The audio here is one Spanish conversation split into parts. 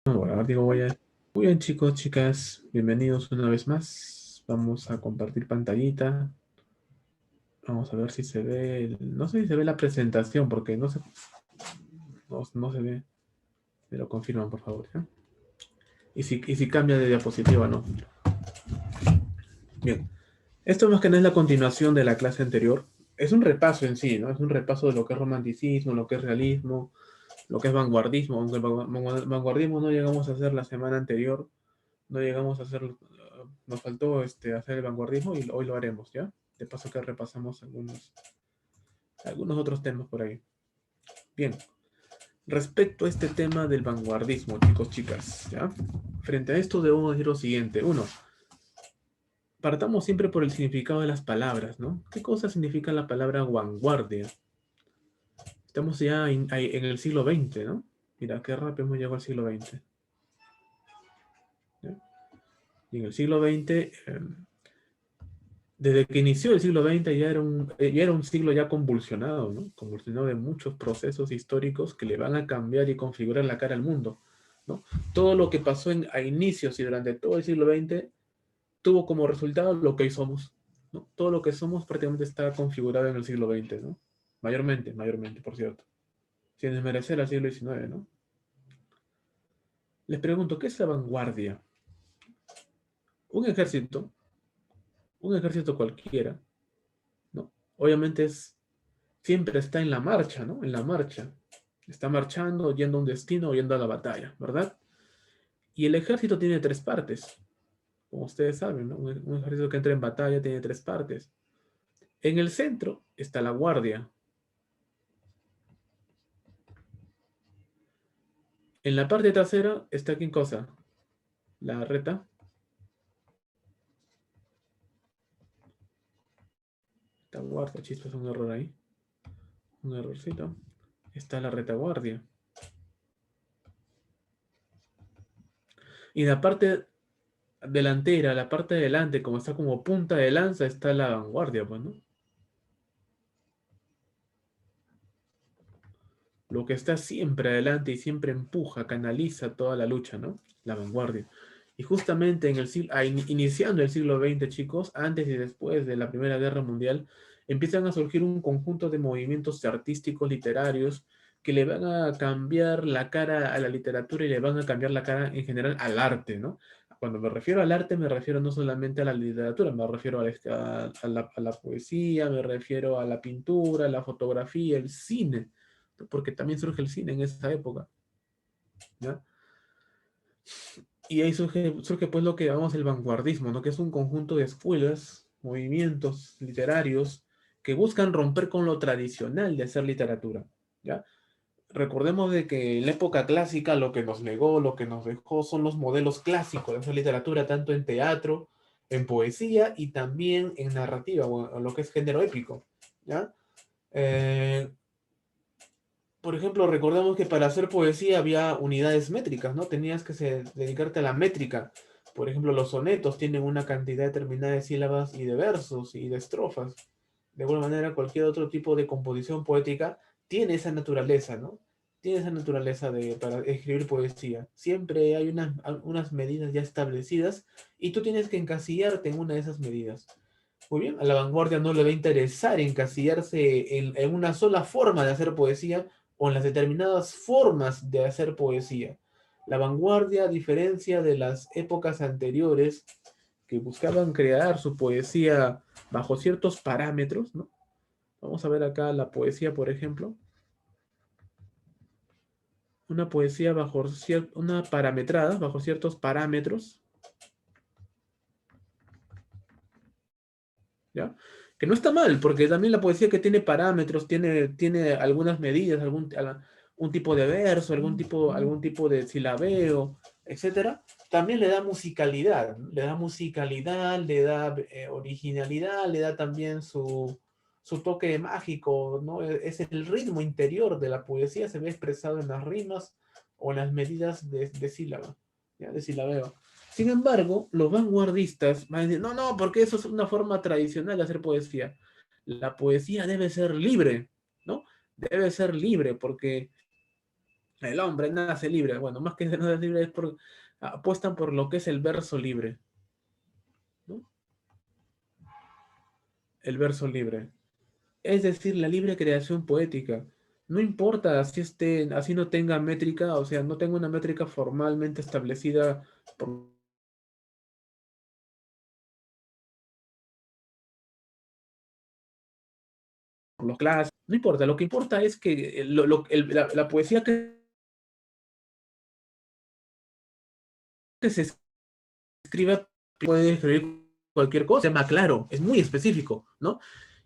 Bueno, digo, muy bien, chicos, chicas, bienvenidos una vez más. Vamos a compartir pantallita. Vamos a ver si se ve, no sé si se ve la presentación, porque no se ve. Me lo confirman, por favor, ¿ya? Y si cambia de diapositiva, ¿no? Bien. Esto más que nada es la continuación de la clase anterior. Es un repaso en sí, ¿no? Es un repaso de lo que es romanticismo, lo que es realismo, lo que es vanguardismo. Aunque el vanguardismo no llegamos a hacer la semana anterior, no llegamos a hacer, nos faltó hacer el vanguardismo y hoy lo haremos, ¿ya? De paso que repasamos algunos otros temas por ahí. Bien, respecto a este tema del vanguardismo, chicos, chicas, ¿ya? Frente a esto debemos decir lo siguiente. Uno, partamos siempre por el significado de las palabras, ¿no? ¿Qué cosa significa la palabra vanguardia? Estamos ya en el siglo XX, ¿no? Mira, qué rápido hemos llegado al siglo XX. ¿Ya? Y en el siglo XX, desde que inició el siglo XX ya era un siglo ya convulsionado, ¿no? Convulsionado de muchos procesos históricos que le van a cambiar y configurar la cara al mundo, ¿no? Todo lo que pasó a inicios y durante todo el siglo XX tuvo como resultado lo que hoy somos, ¿no? Todo lo que somos prácticamente está configurado en el siglo XX, ¿no? Mayormente, por cierto. Sin desmerecer al siglo XIX, ¿no? Les pregunto, ¿qué es la vanguardia? Un ejército, un ejército cualquiera, ¿no? Obviamente siempre está en la marcha, ¿no? En la marcha. Está marchando, yendo a un destino, yendo a la batalla, ¿verdad? Y el ejército tiene tres partes, como ustedes saben, ¿no? Un ejército que entra en batalla tiene tres partes. En el centro está la guardia. En la parte trasera está ¿quién cosa? La reta. La guardia, chispas, un error ahí. Un errorcito. Está la retaguardia. Y en la parte delantera, la parte de delante, como está como punta de lanza, está la vanguardia, pues, ¿no? Lo que está siempre adelante y siempre empuja, canaliza toda la lucha, ¿no? La vanguardia. Y justamente en el siglo, iniciando el siglo XX, chicos, antes y después de la Primera Guerra Mundial, empiezan a surgir un conjunto de movimientos artísticos, literarios, que le van a cambiar la cara a la literatura y le van a cambiar la cara en general al arte, ¿no? Cuando me refiero al arte, me refiero no solamente a la literatura, me refiero a la poesía, me refiero a la pintura, la fotografía, el cine, porque también surge el cine en esa época, ¿ya? Y ahí surge pues lo que llamamos el vanguardismo, ¿no? Que es un conjunto de escuelas, movimientos literarios que buscan romper con lo tradicional de hacer literatura, ¿ya? Recordemos de que en la época clásica lo que nos legó, lo que nos dejó son los modelos clásicos de hacer literatura, tanto en teatro, en poesía y también en narrativa, o lo que es género épico, ¿ya? Eh, por ejemplo, recordemos que para hacer poesía había unidades métricas, ¿no? Tenías que dedicarte a la métrica. Por ejemplo, los sonetos tienen una cantidad determinada de sílabas y de versos y de estrofas. De alguna manera, cualquier otro tipo de composición poética tiene esa naturaleza, ¿no? Tiene esa naturaleza para escribir poesía. Siempre hay unas medidas ya establecidas y tú tienes que encasillarte en una de esas medidas. Muy bien, a la vanguardia no le va a interesar encasillarse en una sola forma de hacer poesía o en las determinadas formas de hacer poesía. La vanguardia, a diferencia de las épocas anteriores que buscaban crear su poesía bajo ciertos parámetros, ¿no? Vamos a ver acá la poesía, por ejemplo. Una poesía una parametrada, bajo ciertos parámetros, ¿ya? Que no está mal, porque también la poesía que tiene parámetros, tiene algunas medidas, un tipo de verso, algún tipo de silabeo, etcétera, también le da musicalidad, ¿no? Le da musicalidad, le da originalidad, le da también su toque mágico, ¿no? Es el ritmo interior de la poesía, se ve expresado en las rimas o en las medidas de sílaba, ¿ya? De silabeo. Sin embargo, los vanguardistas van a decir, no, no, porque eso es una forma tradicional de hacer poesía. La poesía debe ser libre, ¿no? Debe ser libre porque El hombre nace libre. Bueno, más que nace libre es por, apuestan por lo que es el verso libre, ¿no? El verso libre. Es decir, la libre creación poética. No importa así no tenga métrica, o sea, no tenga una métrica formalmente establecida por los clases, no importa, lo que importa es que la poesía que se escriba puede escribir cualquier cosa, tema claro, es muy específico, ¿no?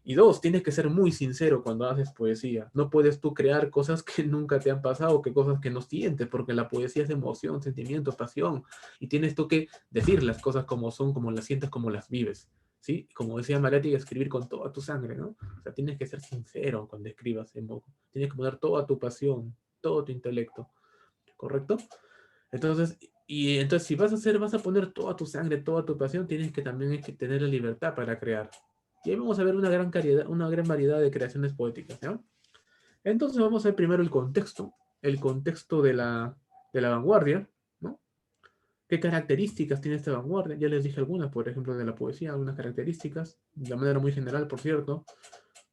Y dos, tienes que ser muy sincero cuando haces poesía. No puedes tú crear cosas que nunca te han pasado, que cosas que no sientes, porque la poesía es emoción, sentimiento, pasión. Y tienes tú que decir las cosas como son, como las sientes, como las vives. ¿Sí? Como decía Marathi, escribir con toda tu sangre, ¿no? O sea, tienes que ser sincero cuando escribas en voz. Tienes que poner toda tu pasión, todo tu intelecto, ¿correcto? Entonces, y entonces si vas a hacer, vas a poner toda tu sangre, toda tu pasión, tienes que también hay que tener la libertad para crear. Y ahí vamos a ver una gran variedad de creaciones poéticas, ¿no? Entonces vamos a ver primero el contexto de la vanguardia, ¿no? ¿Qué características tiene esta vanguardia? Ya les dije algunas, por ejemplo, de la poesía, algunas características, de manera muy general, por cierto.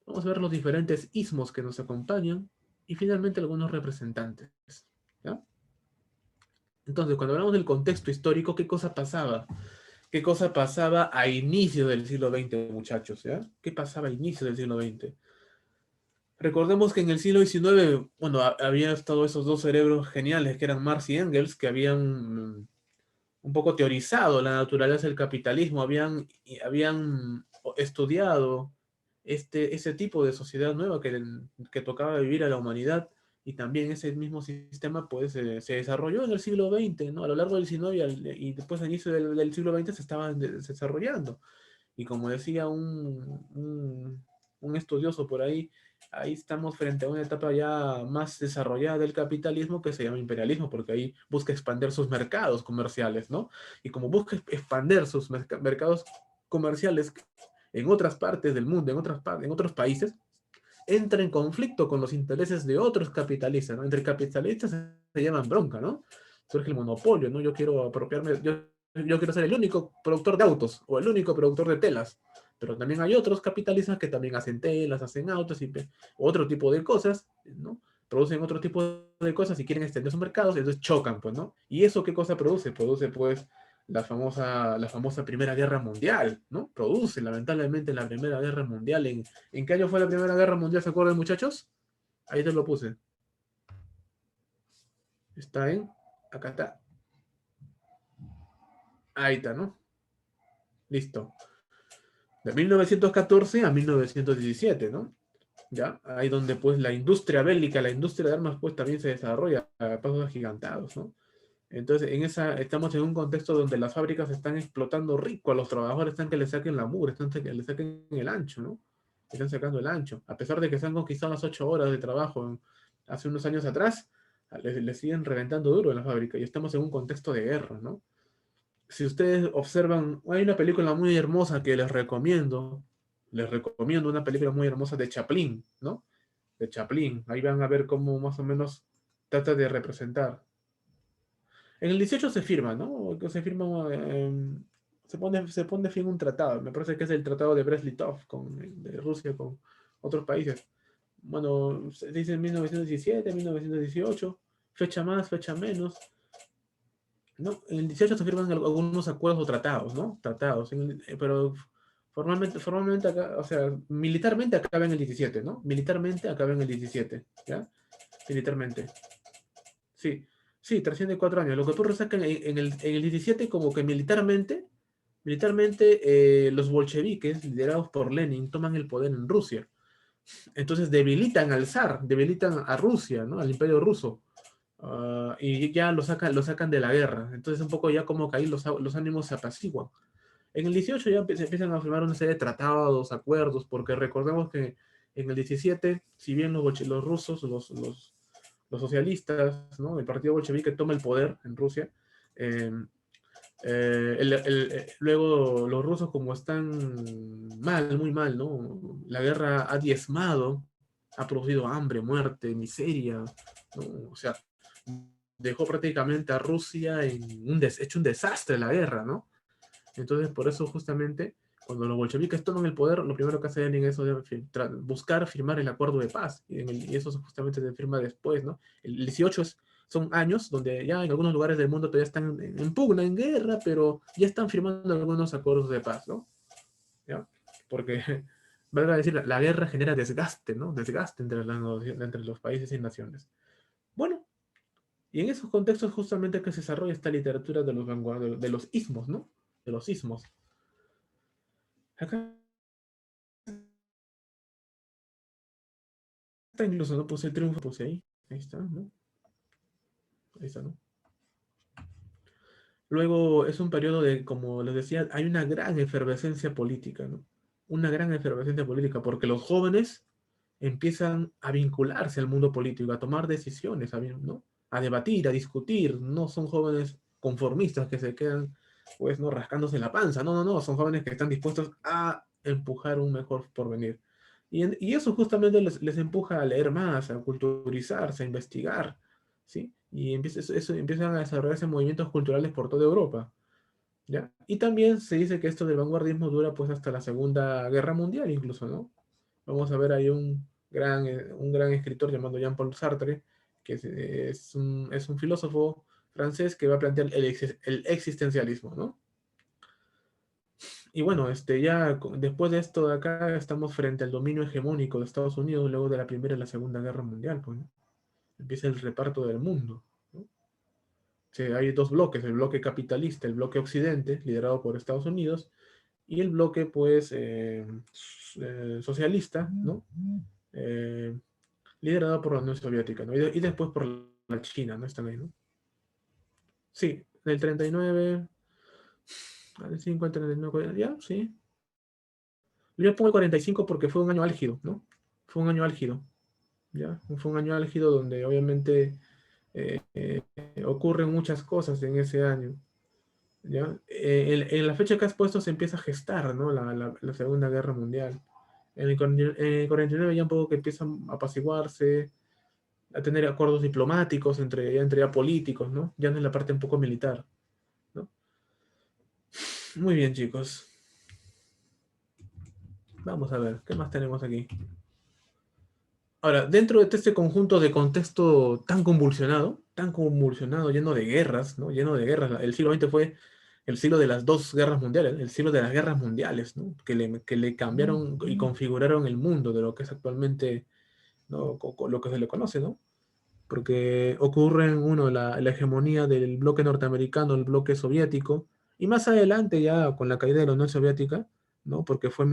Vamos a ver los diferentes ismos que nos acompañan y finalmente algunos representantes, ¿ya? Entonces, cuando hablamos del contexto histórico, ¿qué cosa pasaba? ¿Qué cosa pasaba a inicio del siglo XX, muchachos? ¿Ya? ¿Qué pasaba a inicio del siglo XX? Recordemos que en el siglo XIX, bueno, había estado esos dos cerebros geniales que eran Marx y Engels, que habían un poco teorizado la naturaleza del capitalismo, habían estudiado ese tipo de sociedad nueva que tocaba vivir a la humanidad, y también ese mismo sistema pues, se desarrolló en el siglo XX, ¿no? A lo largo del XIX y después al inicio del siglo XX se estaban desarrollando. Y como decía un estudioso por ahí, ahí estamos frente a una etapa ya más desarrollada del capitalismo que se llama imperialismo, porque ahí busca expandir sus mercados comerciales, ¿no? Y como busca expandir sus mercados comerciales en otras partes del mundo, en otros países, entra en conflicto con los intereses de otros capitalistas, ¿no? Entre capitalistas se llaman bronca, ¿no? Surge el monopolio, ¿no? Yo quiero apropiarme, yo quiero ser el único productor de autos o el único productor de telas, pero también hay otros capitalistas que también hacen telas, hacen autos y otro tipo de cosas, ¿no? Producen otro tipo de cosas y quieren extender sus mercados, entonces chocan, pues, ¿no? ¿Y eso qué cosa produce? Produce, pues, la famosa Primera Guerra Mundial, ¿no? Produce, lamentablemente, la Primera Guerra Mundial. ¿En qué año fue la Primera Guerra Mundial? ¿Se acuerdan, muchachos? Ahí te lo puse. Está en, acá está. Ahí está, ¿no? Listo. De 1914 a 1917, ¿no? ¿Ya? Ahí donde pues la industria bélica, la industria de armas pues también se desarrolla a pasos agigantados, ¿no? Entonces, estamos en un contexto donde las fábricas están explotando rico a los trabajadores, están que le saquen la mugre, están que le saquen el ancho, ¿no? Están sacando el ancho. A pesar de que se han conquistado las 8 horas de trabajo hace unos años atrás, les siguen reventando duro en la fábrica y estamos en un contexto de guerra, ¿no? Si ustedes observan, hay una película muy hermosa que les recomiendo una película muy hermosa de Chaplin, ¿no? De Chaplin, ahí van a ver cómo más o menos trata de representar. En el 18 se firma, ¿no? Se firma, se pone fin un tratado, me parece que es el tratado de Brest-Litov de Rusia con otros países. Bueno, se dice en 1917, 1918, fecha más, fecha menos, ¿no? En el 18 se firman algunos acuerdos o tratados, ¿no? Tratados, pero formalmente acá, o sea, militarmente acaba en el 17, ¿no? Militarmente acaba en el 17, ¿ya? Militarmente. Sí, sí, trasciende 4 años. Lo que ocurre es que en el 17 como que militarmente los bolcheviques, liderados por Lenin, toman el poder en Rusia. Entonces debilitan al zar, debilitan a Rusia, ¿no? Al imperio ruso. Y ya lo sacan de la guerra. Entonces un poco ya como que ahí los ánimos se apaciguan. En el 18 ya se empiezan a firmar una serie de tratados, acuerdos, porque recordemos que en el 17, si bien los rusos, los socialistas, ¿no? El partido bolchevique toma el poder en Rusia. eh, luego los rusos como están mal, muy mal, ¿no? La guerra ha diezmado, ha producido hambre, muerte, miseria, ¿no? O sea, dejó prácticamente a Rusia hecho un desastre la guerra, ¿no? Entonces, por eso justamente, cuando los bolcheviques toman el poder, lo primero que hacen es eso de buscar firmar el acuerdo de paz, y eso justamente se firma después, ¿no? El 18 son años donde ya en algunos lugares del mundo todavía están en pugna, en guerra, pero ya están firmando algunos acuerdos de paz, ¿no? ¿Ya? Porque, valga decir, la guerra genera desgaste, ¿no? Desgaste entre los países y naciones. Bueno, y en esos contextos justamente que se desarrolla esta literatura de los vanguardias, de los ismos, ¿no? De los ismos. Acá está incluso, ¿no? Puse el triunfo, puse ahí. Ahí está, ¿no? Ahí está, ¿no? Luego es un periodo de, como les decía, hay una gran efervescencia política, ¿no? Una gran efervescencia política, porque los jóvenes empiezan a vincularse al mundo político, a tomar decisiones, ¿no? A debatir, a discutir. No son jóvenes conformistas que se quedan, pues, ¿no? Rascándose la panza. No, no, no. Son jóvenes que están dispuestos a empujar un mejor porvenir. Y eso justamente les empuja a leer más, a culturizarse, a investigar, ¿sí? Y empiezan a desarrollarse movimientos culturales por toda Europa, ¿ya? Y también se dice que esto del vanguardismo dura pues hasta la Segunda Guerra Mundial incluso, ¿no? Vamos a ver ahí un gran escritor llamado Jean-Paul Sartre, que es un filósofo francés que va a plantear el existencialismo, ¿no? Y bueno, después de esto de acá estamos frente al dominio hegemónico de Estados Unidos luego de la Primera y la Segunda Guerra Mundial, pues, ¿no? Empieza el reparto del mundo, ¿no? Sí, hay dos bloques, el bloque capitalista, el bloque occidente, liderado por Estados Unidos, y el bloque, pues, socialista, ¿no? Eh, Liderado por la Unión Soviética, ¿no? Y después por la China, ¿no? Están ahí, ¿no? Sí, del 39 al 50, 39, ya, sí. Yo pongo el 45 porque fue un año álgido, ¿no? Fue un año álgido, ¿ya? Fue un año álgido donde obviamente ocurren muchas cosas en ese año, ¿ya? En la fecha que has puesto se empieza a gestar, ¿no? La Segunda Guerra Mundial. En el 49 ya un poco que empiezan a apaciguarse, a tener acuerdos diplomáticos entre ya políticos, ¿no? Ya no es la parte un poco militar, ¿no? Muy bien, chicos. Vamos a ver, ¿qué más tenemos aquí? Ahora, dentro de este conjunto de contexto tan convulsionado, lleno de guerras, ¿no? Lleno de guerras. El siglo XX fue el siglo de las dos guerras mundiales, el siglo de las guerras mundiales, ¿no? Que le cambiaron y configuraron el mundo de lo que es actualmente, ¿no? Lo que se le conoce, ¿no? Porque ocurre, uno, la hegemonía del bloque norteamericano, el bloque soviético, y más adelante ya con la caída de la Unión Soviética, ¿no? Porque fue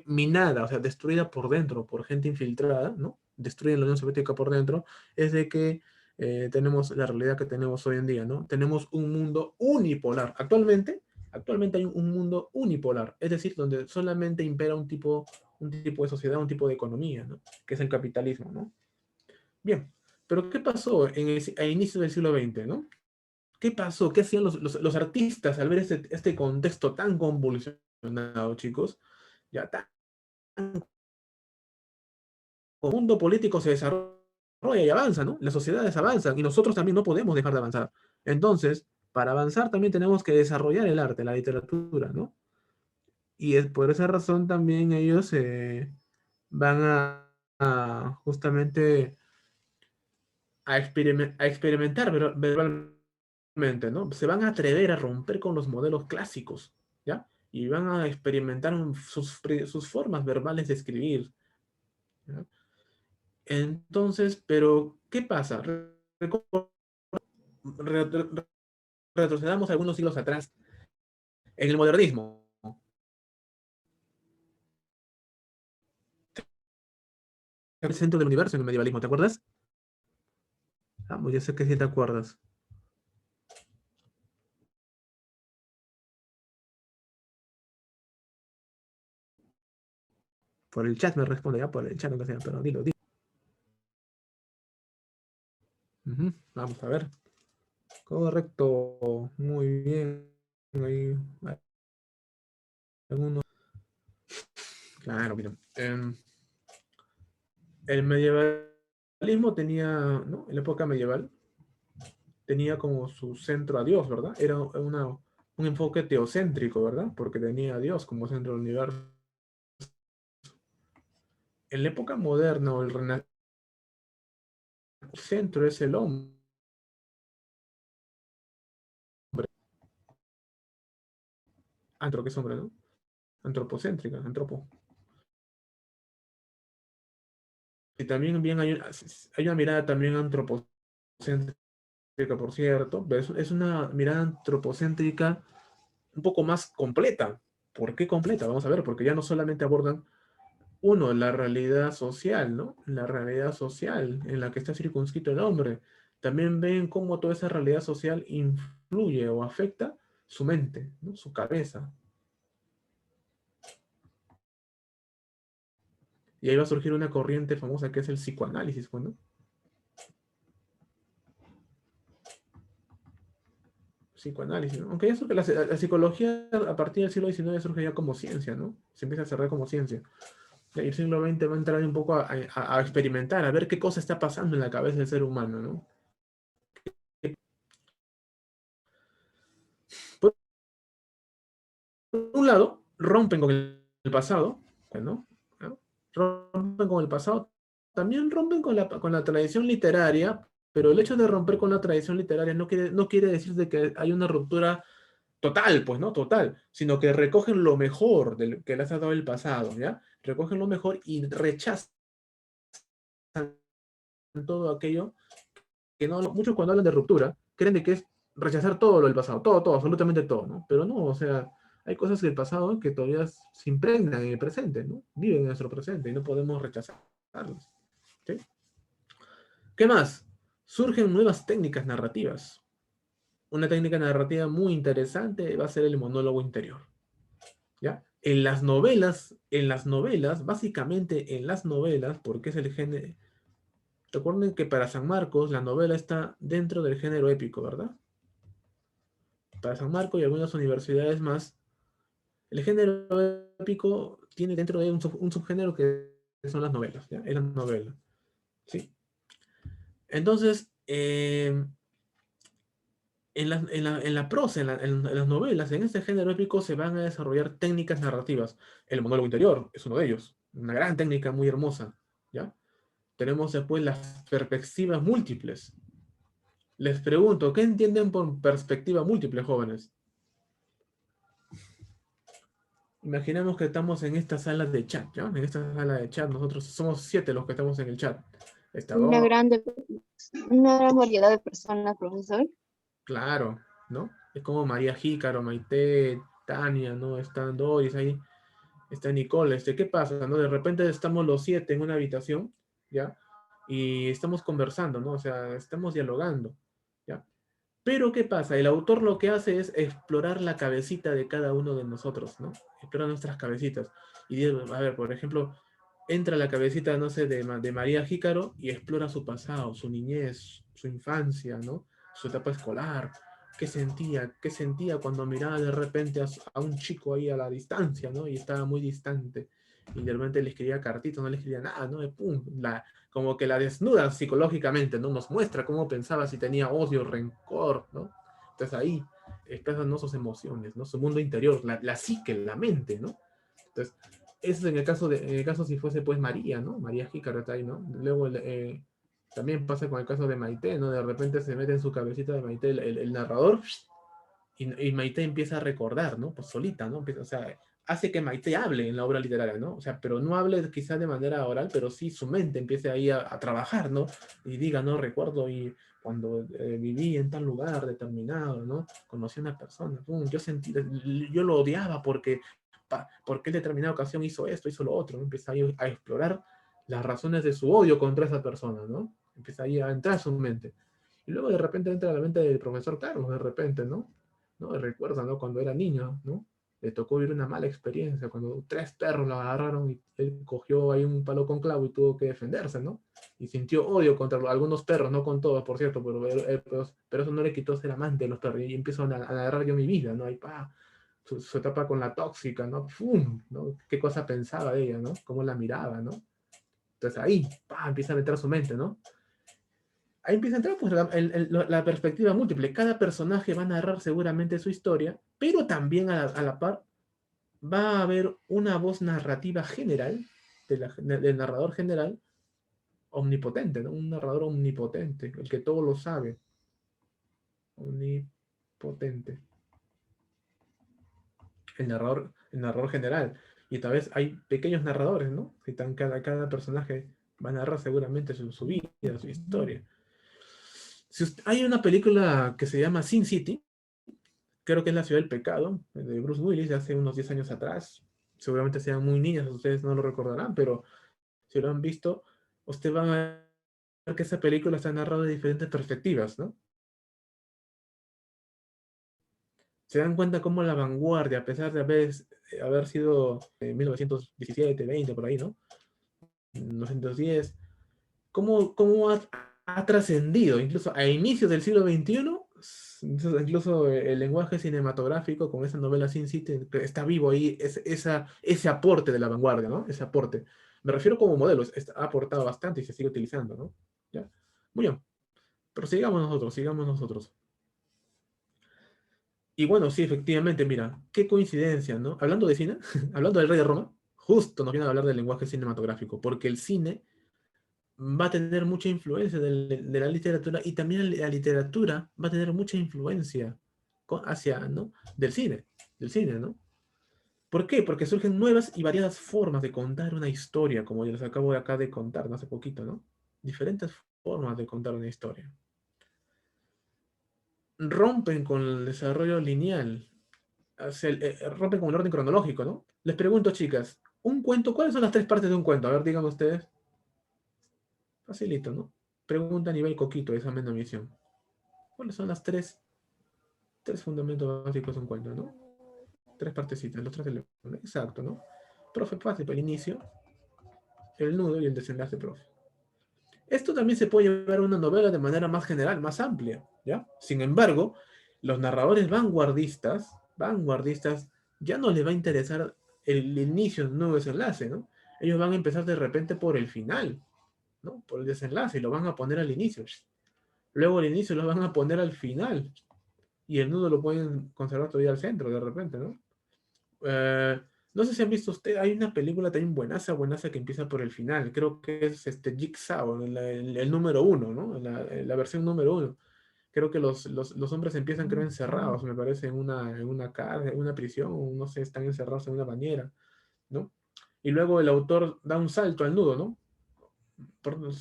minada, o sea, destruida por dentro, por gente infiltrada, ¿no? Destruyen la Unión Soviética por dentro, es de que tenemos la realidad que tenemos hoy en día, ¿no? Tenemos un mundo unipolar. Actualmente hay un mundo unipolar, es decir, donde solamente impera un tipo de sociedad, un tipo de economía, ¿no? Que es el capitalismo, ¿no? Bien, pero ¿qué pasó a inicio del siglo XX, ¿no? ¿Qué pasó? ¿Qué hacían los artistas al ver este contexto tan convulsionado, chicos? Ya tan el mundo político se desarrolla y avanza, ¿no? Las sociedades avanzan y nosotros también no podemos dejar de avanzar. Entonces, para avanzar también tenemos que desarrollar el arte, la literatura, ¿no? Y es por esa razón también ellos van a justamente a experimentar verbalmente, ¿no? Se van a atrever a romper con los modelos clásicos, ¿ya? Y van a experimentar sus formas verbales de escribir, ¿ya? Entonces, pero, ¿qué pasa? Re- re- Retrocedamos algunos siglos atrás. En el modernismo, el centro del universo en el medievalismo, ¿te acuerdas? Ah, pues yo sé que sí te acuerdas. Por el chat me responde, ya por el chat, no sea, pero dilo, dilo. Ujú, vamos a ver. Correcto, muy bien. Ahí, algunos. Claro, mira. El medievalismo dualismo tenía, ¿no? En la época medieval, tenía como su centro a Dios, ¿verdad? Era un enfoque teocéntrico, ¿verdad? Porque tenía a Dios como centro del universo. En la época moderna o el renacimiento, el centro es el hombre. Antro, que es hombre, ¿no? Antropocéntrica, antropo. Y también bien hay una mirada también antropocéntrica, por cierto, pero es una mirada antropocéntrica un poco más completa. ¿Por qué completa? Vamos a ver, porque ya no solamente abordan, uno, la realidad social, ¿no? La realidad social en la que está circunscrito el hombre. También ven cómo toda esa realidad social influye o afecta su mente, ¿no? Su cabeza. Y ahí va a surgir una corriente famosa que es el psicoanálisis, pues, ¿no? Psicoanálisis, ¿no? Aunque eso que la psicología a partir del siglo XIX surge ya como ciencia, ¿no? Se empieza a cerrar como ciencia. Y el siglo XX va a entrar un poco a experimentar, a ver qué cosa está pasando en la cabeza del ser humano, ¿no? Por un lado, rompen con el pasado, ¿no? ¿no? Rompen con el pasado, también rompen con la tradición literaria, pero el hecho de romper con la tradición literaria no quiere decir de que hay una ruptura total, pues, ¿no? Total, sino que recogen lo mejor que les ha dado el pasado, ¿ya? Recogen lo mejor y rechazan todo aquello que no, muchos cuando hablan de ruptura, creen de que es rechazar todo lo del pasado, todo, absolutamente todo, ¿no? Pero no, o sea, hay cosas del pasado que todavía se impregnan en el presente, ¿no? Viven en nuestro presente y no podemos rechazarlas, ¿sí? ¿Qué más? Surgen nuevas técnicas narrativas. Una técnica narrativa muy interesante va a ser el monólogo interior, ¿ya? En las novelas, básicamente en las novelas, porque es el género. Recuerden que para San Marcos la novela está dentro del género épico, ¿verdad? Para San Marcos y algunas universidades más, el género épico tiene dentro de un subgénero que son las novelas, ¿ya? Es la novela, ¿sí? Entonces, en la prosa, en las novelas, en este género épico se van a desarrollar técnicas narrativas. El monólogo interior es uno de ellos, una gran técnica muy hermosa, ¿ya? Tenemos después las perspectivas múltiples. Les pregunto, ¿qué entienden por perspectiva múltiple, jóvenes? Imaginemos que estamos en esta sala de chat, ¿ya? En esta sala de chat, nosotros somos 7 los que estamos en el chat. Está Una dos, grande, una gran variedad de personas, profesor. claro, ¿no? Es como María Jícaro, Maite, Tania, ¿no? Están Doris ahí, está Nicole, ¿qué pasa, no? De repente estamos los 7 en una habitación, ¿ya? Y estamos conversando, ¿no? O sea, estamos dialogando, ¿ya? Pero ¿qué pasa? El autor lo que hace es explorar la cabecita de cada uno de nosotros, ¿no? Explora nuestras cabecitas. Y dice, a ver, por ejemplo, entra la cabecita, no sé, de María Jícaro y explora su pasado, su niñez, su infancia, ¿no? Su etapa escolar. ¿Qué sentía cuando miraba de repente a un chico ahí a la distancia, ¿no? Y estaba muy distante. Y de repente le escribía cartitas, no le escribía nada, ¿no? Y pum, como que la desnuda psicológicamente, ¿no? Nos muestra cómo pensaba, si tenía odio, rencor, ¿no? Entonces ahí expresan, ¿no? Sus emociones, ¿no? Su mundo interior, la psique, la mente, ¿no? Entonces, eso es en el caso si fuese pues María, ¿no? María Jícara está ahí, ¿no? Luego también pasa con el caso de Maite, ¿no? De repente se mete en su cabecita de Maite el narrador y Maite empieza a recordar, ¿no? Pues solita, ¿no? O sea, hace que Maite hable en la obra literaria, ¿no? O sea, pero no hable quizás de manera oral, pero sí su mente empiece ahí a trabajar, ¿no? Y diga, no, recuerdo y cuando viví en tal lugar determinado, ¿no? Conocí a una persona, yo lo odiaba porque en determinada ocasión hizo esto, hizo lo otro, ¿no? Empieza ahí a explorar las razones de su odio contra esa persona, ¿no? Empieza ahí a entrar a su mente. Y luego de repente entra a la mente del profesor Carlos, de repente, ¿no? ¿No? Recuerda, ¿no? Cuando era niño, ¿no? Le tocó vivir una mala experiencia, cuando 3 perros lo agarraron y él cogió ahí un palo con clavo y tuvo que defenderse, ¿no? Y sintió odio contra algunos perros, no con todos, por cierto, pero eso no le quitó ser amante de los perros. Y empiezo a narrar yo mi vida, ¿no? Ahí, su etapa con la tóxica, ¿no? ¡Fum! ¿No? ¿Qué cosa pensaba de ella, ¿no? Cómo la miraba, ¿no? Entonces ahí, empieza a meter su mente, ¿no? Ahí empieza a entrar pues, la perspectiva múltiple. Cada personaje va a narrar seguramente su historia, pero también a la par va a haber una voz narrativa general, del narrador general, omnipotente, ¿no? Un narrador omnipotente, el que todo lo sabe. Omnipotente. El narrador general. Y tal vez hay pequeños narradores, ¿no? Que cada personaje va a narrar seguramente su vida, su historia. Hay una película que se llama Sin City, creo que es La Ciudad del Pecado, de Bruce Willis, de hace unos 10 años atrás. Seguramente sean muy niñas, ustedes no lo recordarán, pero si lo han visto, ustedes van a ver que esa película está narrada de diferentes perspectivas, ¿no? Se dan cuenta cómo la vanguardia, a pesar de haber sido en 1917, 20, por ahí, ¿no? 1910, cómo ha trascendido, incluso a inicios del siglo XXI, incluso el lenguaje cinematográfico con esa novela Sin City está vivo ahí, ese aporte de la vanguardia, ¿no? Ese aporte. Me refiero como modelo, ha aportado bastante y se sigue utilizando, ¿no? ¿Ya? Muy bien, pero sigamos nosotros. Y bueno, sí, efectivamente, mira, qué coincidencia, ¿no? Hablando de cine, hablando del Rey de Roma, justo nos viene a hablar del lenguaje cinematográfico, porque el cine va a tener mucha influencia de la literatura y también la literatura va a tener mucha influencia hacia, ¿no? Del cine, ¿no? ¿Por qué? Porque surgen nuevas y variadas formas de contar una historia, como yo les acabo de acá de contar, ¿no? Hace poquito, ¿no? Diferentes formas de contar una historia. Rompen con el desarrollo lineal, rompen con el orden cronológico, ¿no? Les pregunto, chicas, un cuento, ¿cuáles son las tres partes de un cuento? A ver, díganme ustedes. Facilito, ¿no? Pregunta a nivel coquito, examen de admisión. ¿Cuáles son las tres fundamentos básicos de un cuento, ¿no? Tres partecitas, los tres elementos. Exacto, ¿no? Profe, fácil, el inicio, el nudo y el desenlace, profe. Esto también se puede llevar a una novela de manera más general, más amplia, ¿ya? Sin embargo, los narradores vanguardistas, ya no les va a interesar el inicio, el nuevo desenlace, ¿no? Ellos van a empezar de repente por el final, ¿no? Por el desenlace y lo van a poner al inicio. Luego el inicio lo van a poner al final y el nudo lo pueden conservar todavía al centro de repente, ¿no? No sé si han visto ustedes, hay una película también buenaza que empieza por el final, creo que es Jigsaw, el número uno, ¿no? La versión número uno. Creo que los hombres empiezan, creo, encerrados, me parece, en una cárcel, en una prisión, o no sé, están encerrados en una bañera, ¿no? Y luego el autor da un salto al nudo, ¿no?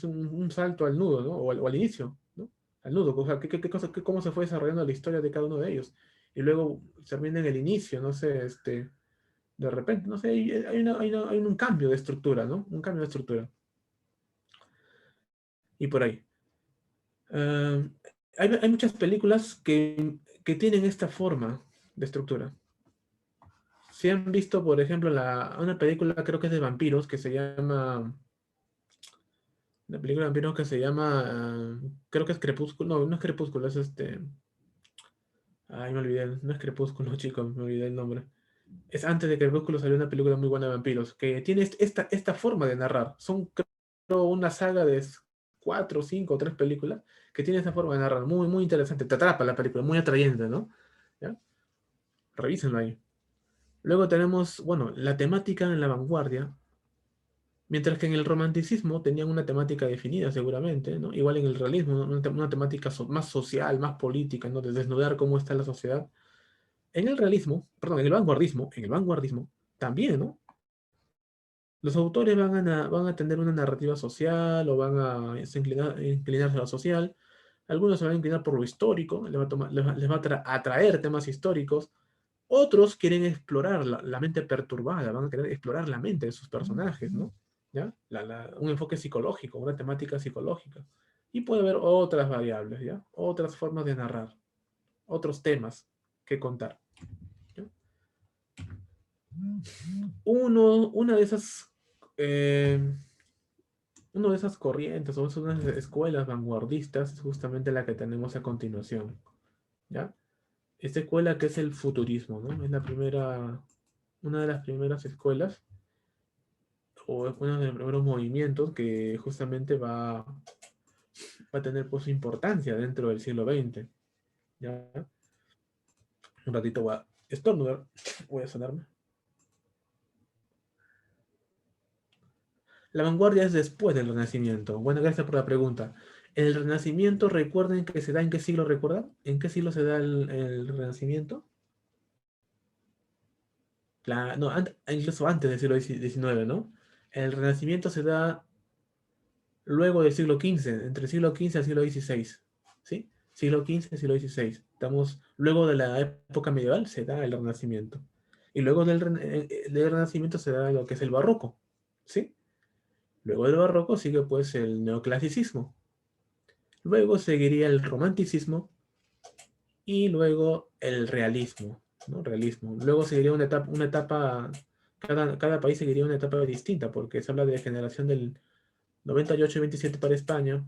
Un salto al nudo, ¿no? O al inicio, ¿no? Al nudo, o sea, cómo se fue desarrollando la historia de cada uno de ellos. Y luego termina en el inicio, no sé, de repente, no sé, hay un cambio de estructura, ¿no? Un cambio de estructura. Y por ahí. Eh, hay muchas películas que tienen esta forma de estructura. Si han visto, por ejemplo, una película, creo que es de vampiros, que se llama... Una película de vampiros que se llama... creo que es Crepúsculo. No, no es Crepúsculo, es Ay, me olvidé. No es Crepúsculo, chicos, me olvidé el nombre. Es antes de Crepúsculo salió una película muy buena de vampiros, que tiene esta forma de narrar. Son, creo, una saga de 4, 5, 3 películas que tiene esa forma de narrar. Muy, muy interesante. Te atrapa la película, muy atrayente, ¿no? ¿Ya? Revísenlo ahí. Luego tenemos, bueno, la temática en la vanguardia. Mientras que en el romanticismo tenían una temática definida seguramente, ¿no? Igual en el realismo, ¿no? Una temática más social, más política, ¿no? De desnudar cómo está la sociedad. En el realismo, perdón, en el vanguardismo, también, ¿no? Los autores van a tener una narrativa social o van a inclinarse a lo social. Algunos se van a inclinar por lo histórico, les va a atraer temas históricos. Otros quieren explorar la mente perturbada, van a querer explorar la mente de sus personajes, ¿no? ¿Ya? Un enfoque psicológico, una temática psicológica. Y puede haber otras variables, ¿ya? Otras formas de narrar, otros temas que contar. ¿Ya? Uno, una de esas, eh, una de esas corrientes o unas escuelas vanguardistas es justamente la que tenemos a continuación, ¿ya? Esta escuela que es el futurismo, ¿no? Es una de las primeras escuelas. o es uno de los primeros movimientos que justamente va a tener pues importancia dentro del siglo XX. ¿Ya? Un ratito voy a estornudar, voy a sonarme. La vanguardia es después del Renacimiento. Bueno, gracias por la pregunta. El Renacimiento, recuerden que se da en qué siglo, ¿recuerdan? ¿En qué siglo se da el Renacimiento? No, incluso antes del siglo XIX, ¿no? El Renacimiento se da luego del siglo XV, entre el siglo XV al siglo XVI, ¿sí? Siglo XV, siglo XVI. Estamos, luego de la época medieval se da el Renacimiento. Y luego del Renacimiento se da lo que es el Barroco, ¿sí? Luego del Barroco sigue pues el Neoclasicismo. Luego seguiría el Romanticismo y luego el Realismo, ¿no? Realismo. Luego seguiría cada país seguiría una etapa distinta, porque se habla de generación del 98 y 27 para España,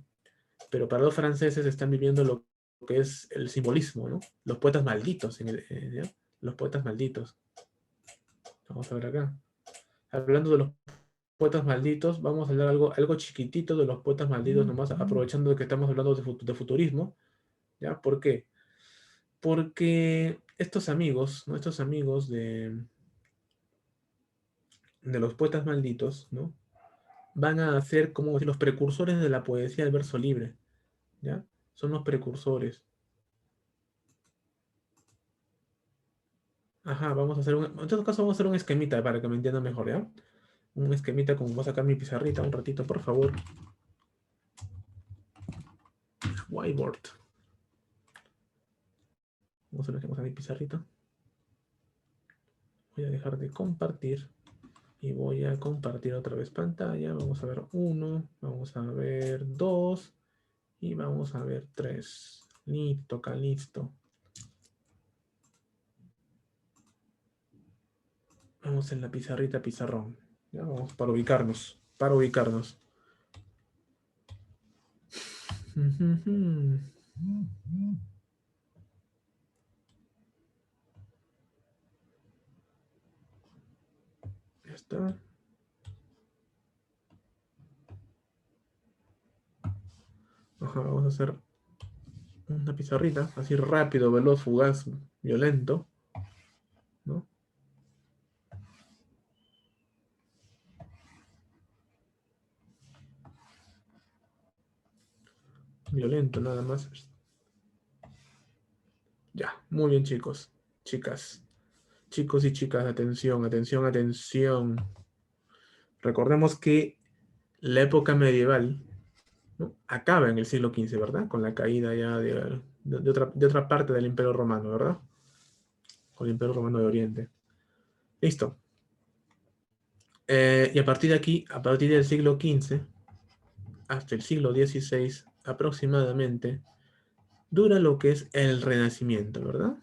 pero para los franceses están viviendo lo que es el simbolismo, ¿no? Los poetas malditos, ¿ya? Los poetas malditos. Vamos a ver acá. Hablando de los poetas malditos, vamos a hablar algo chiquitito de los poetas malditos, nomás aprovechando que estamos hablando de futurismo, ¿ya? ¿Por qué? Porque estos amigos, ¿no? Estos amigos de los poetas malditos, ¿no? Van a ser como los precursores de la poesía del verso libre, ¿ya? Son los precursores. Ajá, en todo caso vamos a hacer un esquemita para que me entiendan mejor, ¿ya? Un esquemita, como voy a sacar mi pizarrita un ratito, por favor. Whiteboard. Vamos a mi pizarrita. Voy a dejar de compartir y voy a compartir otra vez pantalla. Vamos a ver 1, vamos a ver 2 y vamos a ver 3. Listo, acá listo. Vamos en la pizarrita, pizarrón. Ya vamos para ubicarnos. Para ubicarnos. Ya está. Ajá, vamos a hacer una pizarrita, así rápido, veloz, fugaz, violento, ¿no? Violento, nada más. Ya, muy bien, chicos, chicas, chicos y chicas, atención, atención, atención. Recordemos que la época medieval, ¿no? Acaba en el siglo XV, ¿verdad? Con la caída ya de otra parte del Imperio Romano, ¿verdad? Con el Imperio Romano de Oriente. Listo. Y a partir de aquí, a partir del siglo XV hasta el siglo XVI aproximadamente, dura lo que es el Renacimiento, ¿verdad?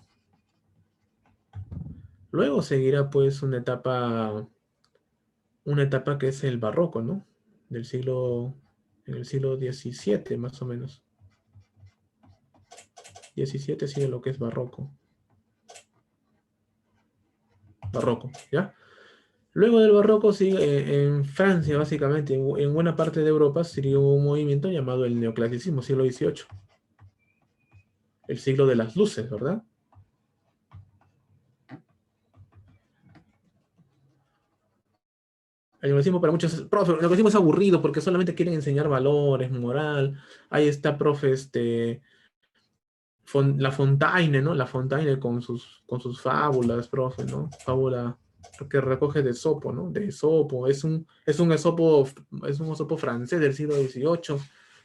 Luego seguirá pues una etapa que es el Barroco, ¿no? En el siglo XVII más o menos. 17 sigue lo que es Barroco. Barroco, ¿ya? Luego del Barroco sigue en Francia, básicamente, en buena parte de Europa, siguió un movimiento llamado el Neoclasicismo, siglo XVIII. El siglo de las luces, ¿verdad? El neoclasicismo para muchos, profe, el neoclasicismo es aburrido porque solamente quieren enseñar valores, moral. Ahí está, profe, La Fontaine, ¿no? La Fontaine con sus fábulas, profe, ¿no? Fábula que recoge de Esopo, ¿no? De Esopo. Es un Esopo francés del siglo XVIII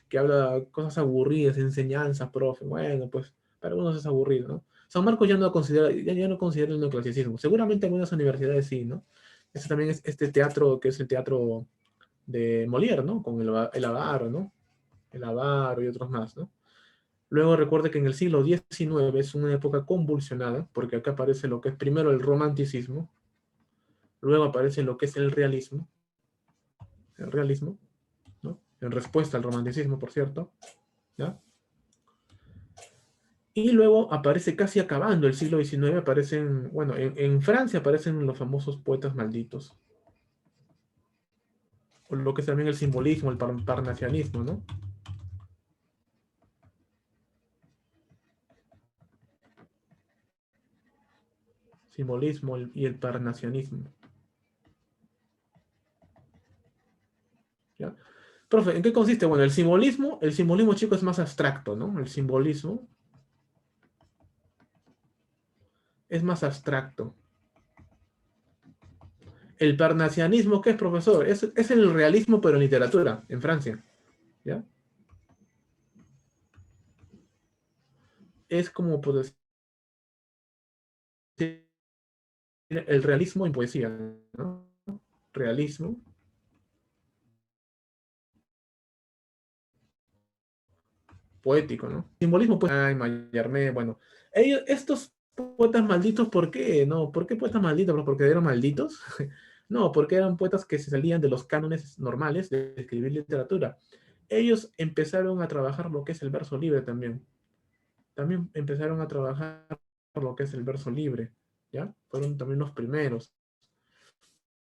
que habla cosas aburridas, enseñanzas, profe. Bueno, pues para algunos es aburrido, ¿no? San Marcos ya no considera el neoclasicismo. Seguramente algunas universidades sí, ¿no? Ese también es este teatro que es el teatro de Molière, ¿no? Con el Avaro, ¿no? El Avaro y otros más, ¿no? Luego recuerde que en el siglo XIX es una época convulsionada, porque acá aparece lo que es primero el romanticismo, luego aparece lo que es el realismo, ¿no? En respuesta al romanticismo, por cierto, ¿ya? Y luego aparece casi acabando el siglo XIX, aparecen, bueno, en Francia aparecen los famosos poetas malditos. o lo que es también el simbolismo, el parnasianismo, ¿no? Simbolismo y el parnasianismo. ¿Ya? Profe, ¿en qué consiste? Bueno, el simbolismo, chico, es más abstracto, ¿no? El simbolismo es más abstracto. El parnasianismo, ¿qué es, profesor? Es el realismo, pero en literatura, en Francia, ¿ya? Es como, por decir, el realismo en poesía, ¿no? Realismo. Poético, ¿no? Simbolismo, pues, ay, Mallarmé, bueno. Estos poetas malditos, ¿por qué? No, ¿por qué poetas malditos? ¿Pero porque eran malditos? No, porque eran poetas que se salían de los cánones normales de escribir literatura. Ellos empezaron a trabajar lo que es el verso libre también. También empezaron a trabajar lo que es el verso libre, ¿ya? Fueron también los primeros.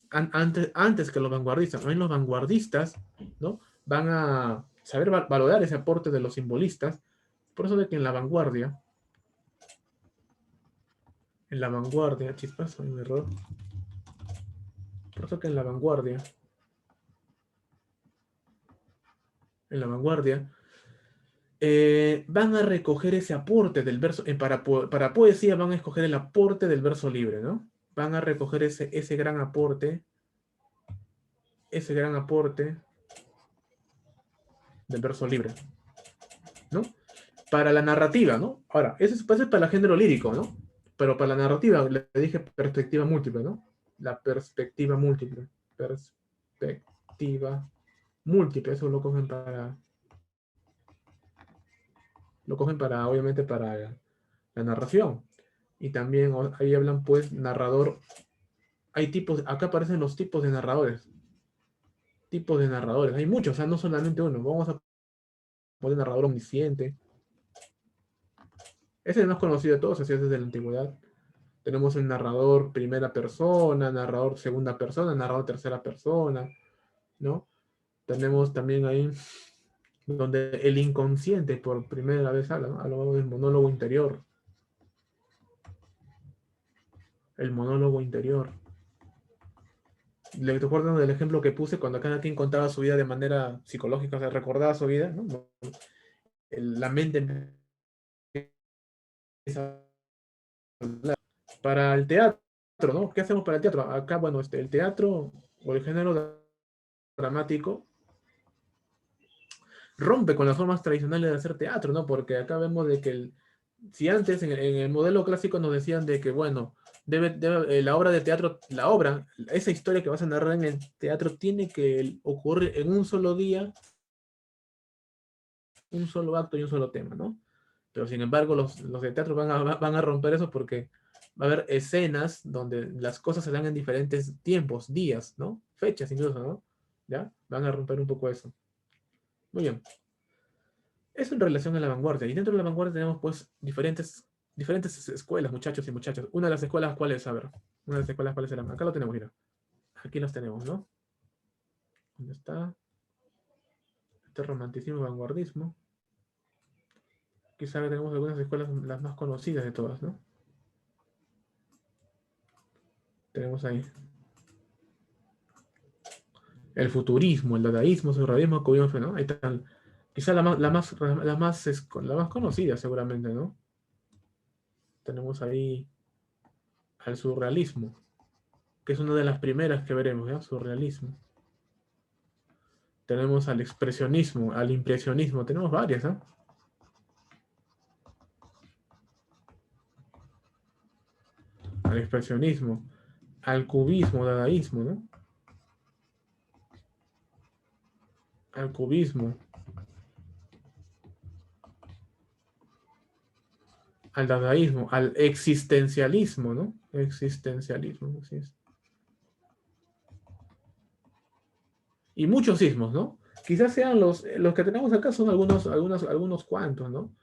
Antes que los vanguardistas. También los vanguardistas, ¿no? Van a saber valorar ese aporte de los simbolistas. Por eso de que en la vanguardia, chispas, hay un error. Por eso que en la vanguardia, van a recoger ese aporte del verso, para poesía van a escoger el aporte del verso libre, ¿no? Van a recoger ese gran aporte del verso libre, ¿no? Para la narrativa, ¿no? Ahora, eso es para el género lírico, ¿no? Pero para la narrativa, le dije perspectiva múltiple, ¿no? La perspectiva múltiple. Perspectiva múltiple, eso lo cogen para, obviamente, para la narración. Y también ahí hablan, pues, narrador. Hay tipos, acá aparecen los tipos de narradores. Tipos de narradores. Hay muchos, o sea, no solamente uno. Vamos a poner narrador omnisciente. Ese es el más conocido de todos, así es desde la antigüedad. Tenemos el narrador primera persona, narrador segunda persona, narrador tercera persona, ¿no? Tenemos también ahí donde el inconsciente por primera vez habla, ¿no? Hablamos del monólogo interior. El monólogo interior. ¿Le recuerdan del ejemplo que puse cuando cada quien contaba su vida de manera psicológica, o sea, recordaba su vida, ¿no? La mente empieza a hablar. Para el teatro, ¿no? ¿Qué hacemos para el teatro? Acá, bueno, el teatro o el género dramático rompe con las formas tradicionales de hacer teatro, ¿no? Porque acá vemos de que si antes en el modelo clásico nos decían de que, bueno, la obra de teatro, esa historia que vas a narrar en el teatro tiene que ocurrir en un solo día, un solo acto y un solo tema, ¿no? Pero sin embargo, los de teatro van a romper eso porque va a haber escenas donde las cosas se dan en diferentes tiempos, días, ¿no? Fechas incluso, ¿no? ¿Ya? Van a romper un poco eso. Muy bien. Eso en relación a la vanguardia. Y dentro de la vanguardia tenemos pues diferentes escuelas, muchachos y muchachas. Una de las escuelas, ¿cuál es? A ver. Una de las escuelas, ¿cuáles serán? Acá lo tenemos, mira. Aquí los tenemos, ¿no? ¿Dónde está? Este romanticismo y vanguardismo. Quizá tenemos algunas escuelas, las más conocidas de todas, ¿no? Tenemos ahí el futurismo, el dadaísmo, el surrealismo, el cubismo, ¿no? Ahí están. Quizá la más conocida, seguramente, ¿no? Tenemos ahí al surrealismo, que es una de las primeras que veremos, ¿ya? Surrealismo. Tenemos al expresionismo, al impresionismo, tenemos varias, ¿eh? Al expresionismo, al cubismo, dadaísmo, ¿no? Al cubismo, al dadaísmo, al existencialismo, ¿no? Existencialismo, así es. Y muchos sismos, ¿no? Quizás sean los que tenemos acá son algunos cuantos, ¿no?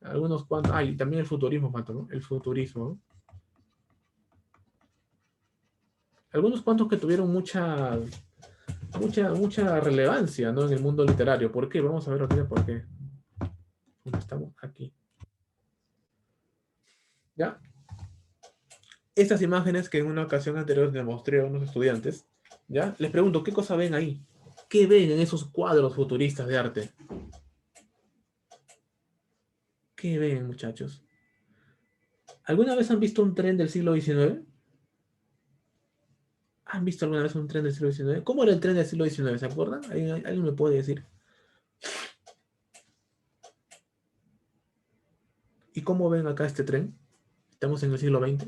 Algunos cuantos. Ah, y también el futurismo, ¿cuánto, no? El futurismo, ¿no? Algunos cuantos que tuvieron mucha relevancia, ¿no? En el mundo literario. ¿Por qué? Vamos a ver ahorita por qué. ¿Dónde estamos? Aquí. ¿Ya? Estas imágenes que en una ocasión anterior les mostré a unos estudiantes, ¿ya? Les pregunto, ¿qué cosa ven ahí? ¿Qué ven en esos cuadros futuristas de arte? ¿Qué ven, muchachos? ¿Alguna vez han visto un tren del siglo XIX? ¿Han visto alguna vez un tren del siglo XIX? ¿Cómo era el tren del siglo XIX? ¿Se acuerdan? ¿Alguien me puede decir? ¿Y cómo ven acá este tren? Estamos en el siglo XX.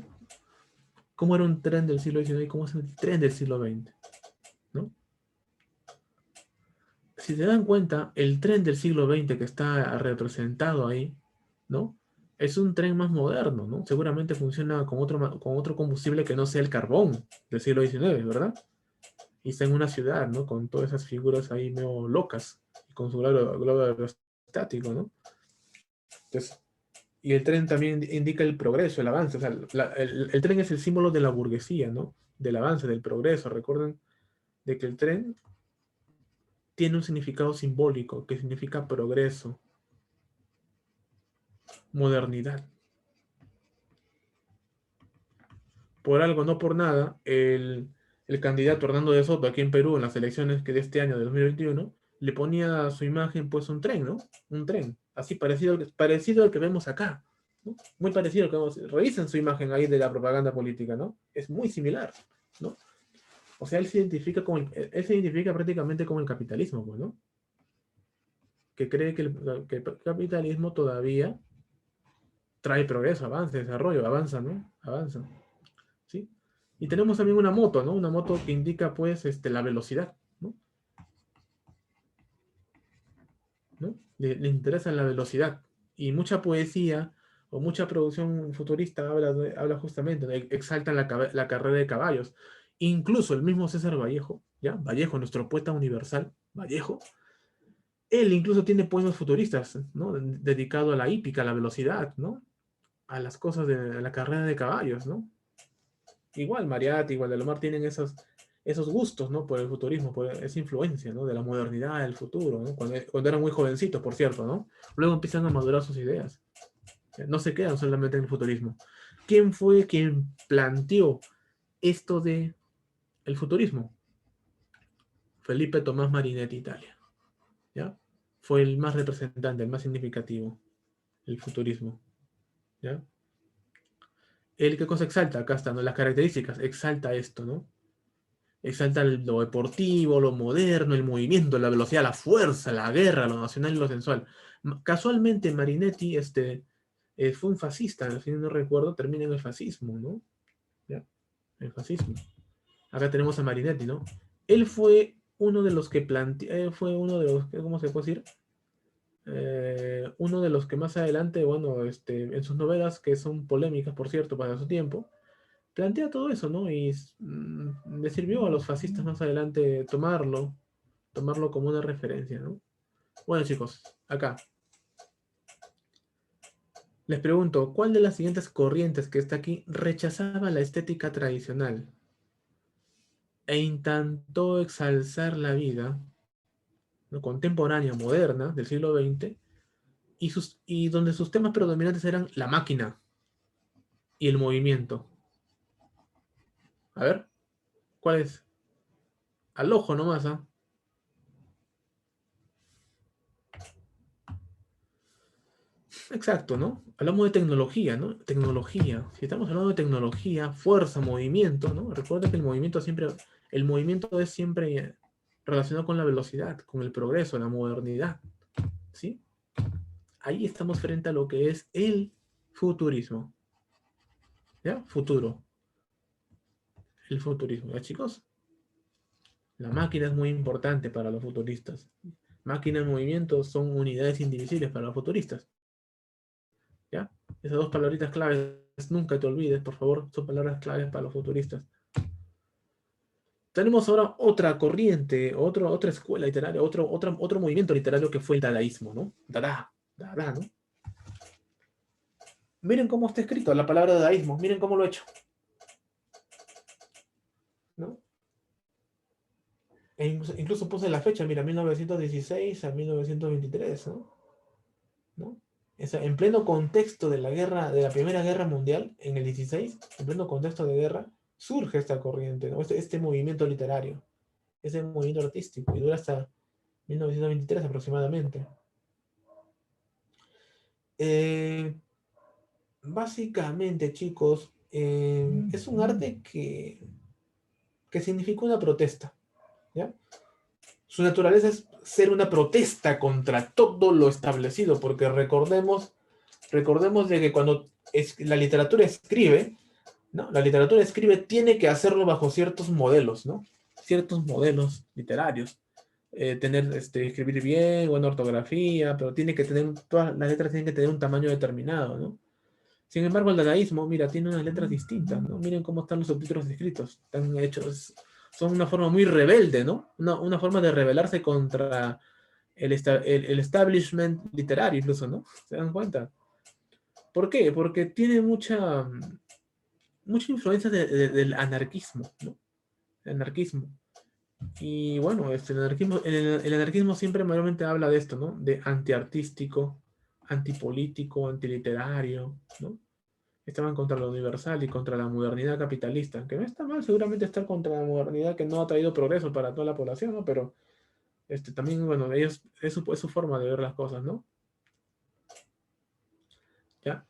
¿Cómo era un tren del siglo XIX y cómo es el tren del siglo XX? ¿No? Si se dan cuenta, el tren del siglo XX que está representado ahí, ¿no? Es un tren más moderno, ¿no? Seguramente funciona con otro combustible que no sea el carbón del siglo XIX, ¿verdad? Y está en una ciudad, ¿no? Con todas esas figuras ahí medio locas, y con su globo aerostático, ¿no? Entonces, y el tren también indica el progreso, el avance. O sea, el tren es el símbolo de la burguesía, ¿no? Del avance, del progreso. Recuerden de que el tren tiene un significado simbólico que significa progreso, modernidad. Por algo, no por nada, el candidato Hernando de Soto aquí en Perú, en las elecciones que de este año, de 2021, le ponía a su imagen pues un tren, ¿no? Un tren, así parecido al que vemos acá, ¿no? Muy parecido al que vemos. Revisen su imagen ahí de la propaganda política, ¿no? Es muy similar, ¿no? O sea, él se identifica prácticamente como el capitalismo, pues, ¿no? Que cree que el capitalismo todavía trae progreso, avance, desarrollo, avanza, ¿no? Avanza. ¿Sí? Y tenemos también una moto, ¿no? Una moto que indica, pues, la velocidad, ¿no? ¿No? Le interesa la velocidad. Y mucha poesía o mucha producción futurista habla justamente, ¿no? Exaltan la carrera de caballos. Incluso el mismo César Vallejo, ¿ya? Vallejo, nuestro poeta universal, Vallejo, él incluso tiene poemas futuristas, ¿no? Dedicado a la hípica, a la velocidad, ¿no? A las cosas de la carrera de caballos, ¿no? Igual Mariatti, igual Delomar tienen esos gustos, ¿no? Por el futurismo, por esa influencia, ¿no? De la modernidad, del futuro, ¿no? Cuando eran muy jovencitos, por cierto, ¿no? Luego empiezan a madurar sus ideas. No se quedan solamente en el futurismo. ¿Quién fue quien planteó esto de el futurismo? Felipe Tomás Marinetti, Italia, ¿ya? Fue el más representante, el más significativo, el futurismo, ¿ya? ¿El qué cosa exalta? Acá están, ¿no? Las características, exalta esto, ¿no? Exalta lo deportivo, lo moderno, el movimiento, la velocidad, la fuerza, la guerra, lo nacional y lo sensual. Casualmente, Marinetti fue un fascista, si no recuerdo, termina en el fascismo, ¿no? ¿Ya? El fascismo. Acá tenemos a Marinetti, ¿no? Él fue uno de los que planteó, fue uno de los, ¿cómo se puede decir? Uno de los que más adelante, bueno, en sus novelas, que son polémicas, por cierto, para su tiempo, plantea todo eso, ¿no? Y le sirvió a los fascistas más adelante tomarlo como una referencia, ¿no? Bueno, chicos, acá les pregunto, ¿cuál de las siguientes corrientes que está aquí rechazaba la estética tradicional e intentó exalzar la vida, ¿no? Contemporánea, moderna, del siglo XX, y donde sus temas predominantes eran la máquina y el movimiento? A ver, ¿cuál es? Al ojo nomás, ¿ah? Exacto, ¿no? Hablamos de tecnología, ¿no? Tecnología. Si estamos hablando de tecnología, fuerza, movimiento, ¿no? Recuerda que el movimiento es siempre relacionado con la velocidad, con el progreso, la modernidad, ¿sí? Ahí estamos frente a lo que es el futurismo, ¿ya? Futuro, el futurismo, ¿ya, chicos? La máquina es muy importante para los futuristas. Máquina y movimiento son unidades indivisibles para los futuristas, ¿ya? Esas dos palabritas claves, nunca te olvides, por favor, son palabras claves para los futuristas. Tenemos ahora otra corriente, otra escuela literaria, otro movimiento literario que fue el dadaísmo, ¿no? Dada, ¿no? Miren cómo está escrito la palabra dadaísmo, miren cómo lo he hecho, ¿no? incluso puse la fecha, mira, 1916 a 1923, ¿no? ¿No? O sea, en pleno contexto de la guerra, de la Primera Guerra Mundial, en el 16, en pleno contexto de guerra, surge esta corriente, ¿no? Este movimiento literario, este movimiento artístico, y dura hasta 1923 aproximadamente. Eh, Básicamente, chicos, es un arte que significa una protesta, ¿ya? Su naturaleza es ser una protesta contra todo lo establecido, porque recordemos de que cuando la literatura escribe, ¿no? La literatura escribe tiene que hacerlo bajo ciertos modelos, ¿no? Ciertos modelos literarios. Escribir bien, buena ortografía, pero tiene que tener, todas las letras tienen que tener un tamaño determinado, ¿no? Sin embargo, el dadaísmo, mira, tiene unas letras distintas, ¿no? Miren cómo están los subtítulos escritos. Están hechos, son una forma muy rebelde, ¿no? Una forma de rebelarse contra el establishment literario, incluso, ¿no? ¿Se dan cuenta? ¿Por qué? Porque tiene mucha influencia del anarquismo, ¿no? El anarquismo. Y bueno, el anarquismo siempre mayormente habla de esto, ¿no? De antiartístico, antipolítico, antiliterario, ¿no? Estaban contra lo universal y contra la modernidad capitalista, que no está mal seguramente estar contra la modernidad que no ha traído progreso para toda la población, ¿no? Pero también, bueno, ellos, es su forma de ver las cosas, ¿no? ¿Ya?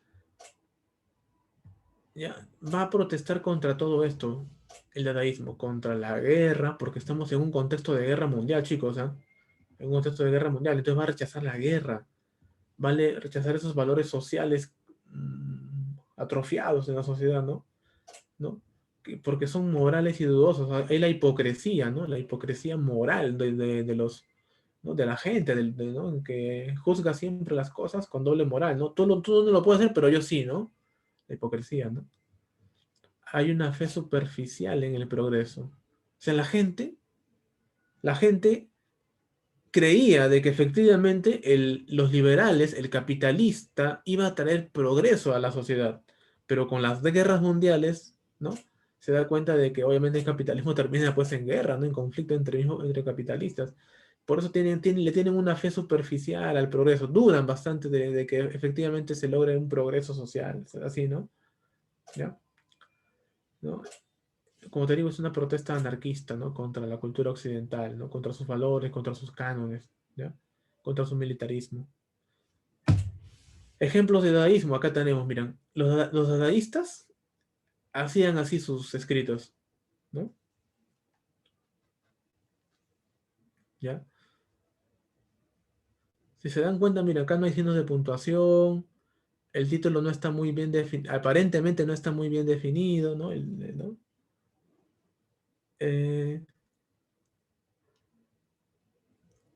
¿Ya? Va a protestar contra todo esto, el dadaísmo, contra la guerra, porque estamos en un contexto de guerra mundial, chicos, ¿ah? En un contexto de guerra mundial, entonces va a rechazar la guerra, vale rechazar esos valores sociales atrofiados en la sociedad, ¿no? ¿No? Porque son morales y dudosos. Hay la hipocresía, ¿no? La hipocresía moral de los, ¿no? De la gente, ¿no? Que juzga siempre las cosas con doble moral, ¿no? Tú no lo puedes hacer, pero yo sí, ¿no? La hipocresía, ¿no? Hay una fe superficial en el progreso. O sea, la gente creía de que efectivamente los liberales, el capitalista, iba a traer progreso a la sociedad, pero con las guerras mundiales, ¿no? Se da cuenta de que obviamente el capitalismo termina pues en guerra, ¿no? En conflicto entre capitalistas. Por eso le tienen una fe superficial al progreso, dudan bastante de que efectivamente se logre un progreso social, así, ¿no? ¿Ya? ¿No? Como te digo, es una protesta anarquista, ¿no? Contra la cultura occidental, ¿no? Contra sus valores, contra sus cánones, ¿ya? Contra su militarismo. Ejemplos de dadaísmo, acá tenemos, miren, los dadaístas hacían así sus escritos, ¿no? ¿Ya? Si se dan cuenta, mira, acá no hay signos de puntuación, el título no está muy bien definido, aparentemente no está muy bien definido, ¿no? ¿No? Eh,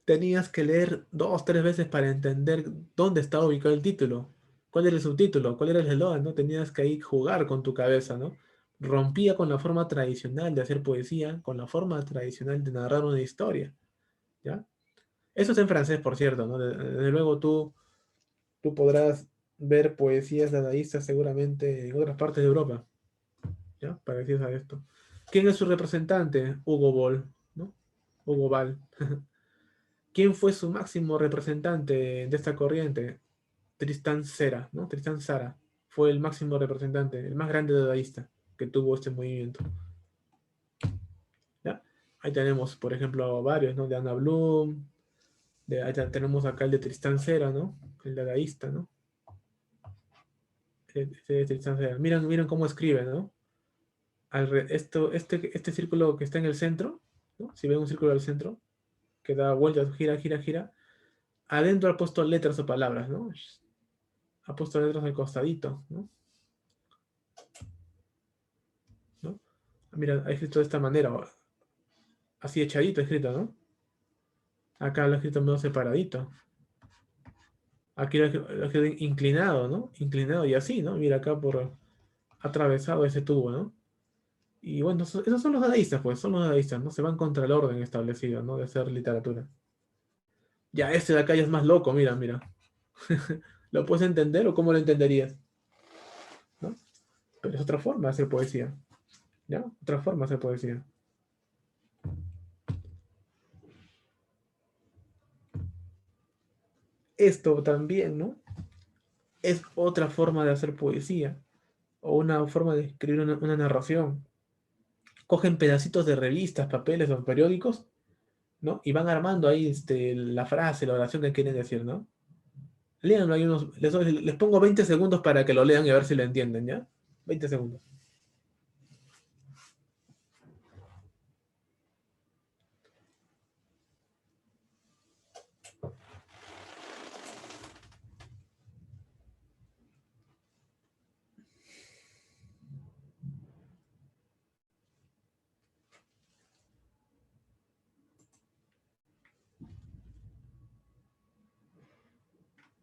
Tenías que leer 2, 3 veces para entender dónde estaba ubicado el título, cuál era el subtítulo, cuál era el eslogan, ¿no? Tenías que ahí jugar con tu cabeza, ¿no? Rompía con la forma tradicional de hacer poesía, con la forma tradicional de narrar una historia, ¿ya? Eso es en francés, por cierto, ¿no? Desde luego tú podrás ver poesías dadaístas seguramente en otras partes de Europa, ¿ya? Parecidas a esto. ¿Quién es su representante? Hugo Boll, ¿no? Hugo Ball. ¿Quién fue su máximo representante de esta corriente? Tristán Zara, ¿no? Tristán Zara fue el máximo representante, el más grande dadaísta que tuvo este movimiento. ¿Ya? Ahí tenemos, por ejemplo, varios, ¿no? De Anna Bloom, ahí tenemos acá el de Tristán Zara, ¿no? El dadaísta, ¿no? De Tristán Zara. Miren cómo escribe, ¿no? Este círculo que está en el centro, ¿no? Si ven un círculo al centro, que da vueltas, gira, gira, gira, adentro ha puesto letras o palabras, ¿no? Ha puesto letras al costadito, ¿no? ¿No? Mira, ha escrito de esta manera, así echadito escrito, ¿no? Acá lo he escrito medio separadito. Aquí lo he escrito inclinado, ¿no? Inclinado y así, ¿no? Mira acá por atravesado ese tubo, ¿no? Y bueno, esos son los dadaístas, pues, son los dadaístas, ¿no? Se van contra el orden establecido, ¿no? De hacer literatura. Ya, este de acá ya es más loco, mira, mira. ¿Lo puedes entender o cómo lo entenderías? ¿No? Pero es otra forma de hacer poesía, ¿ya? Otra forma de hacer poesía. esto también, ¿no? Es otra forma de hacer poesía, o una forma de escribir una narración. Cogen pedacitos de revistas, papeles o periódicos, ¿no? Y van armando ahí la frase, la oración que quieren decir, ¿no? Léanlo, les pongo 20 segundos para que lo lean y a ver si lo entienden, ¿ya? 20 segundos.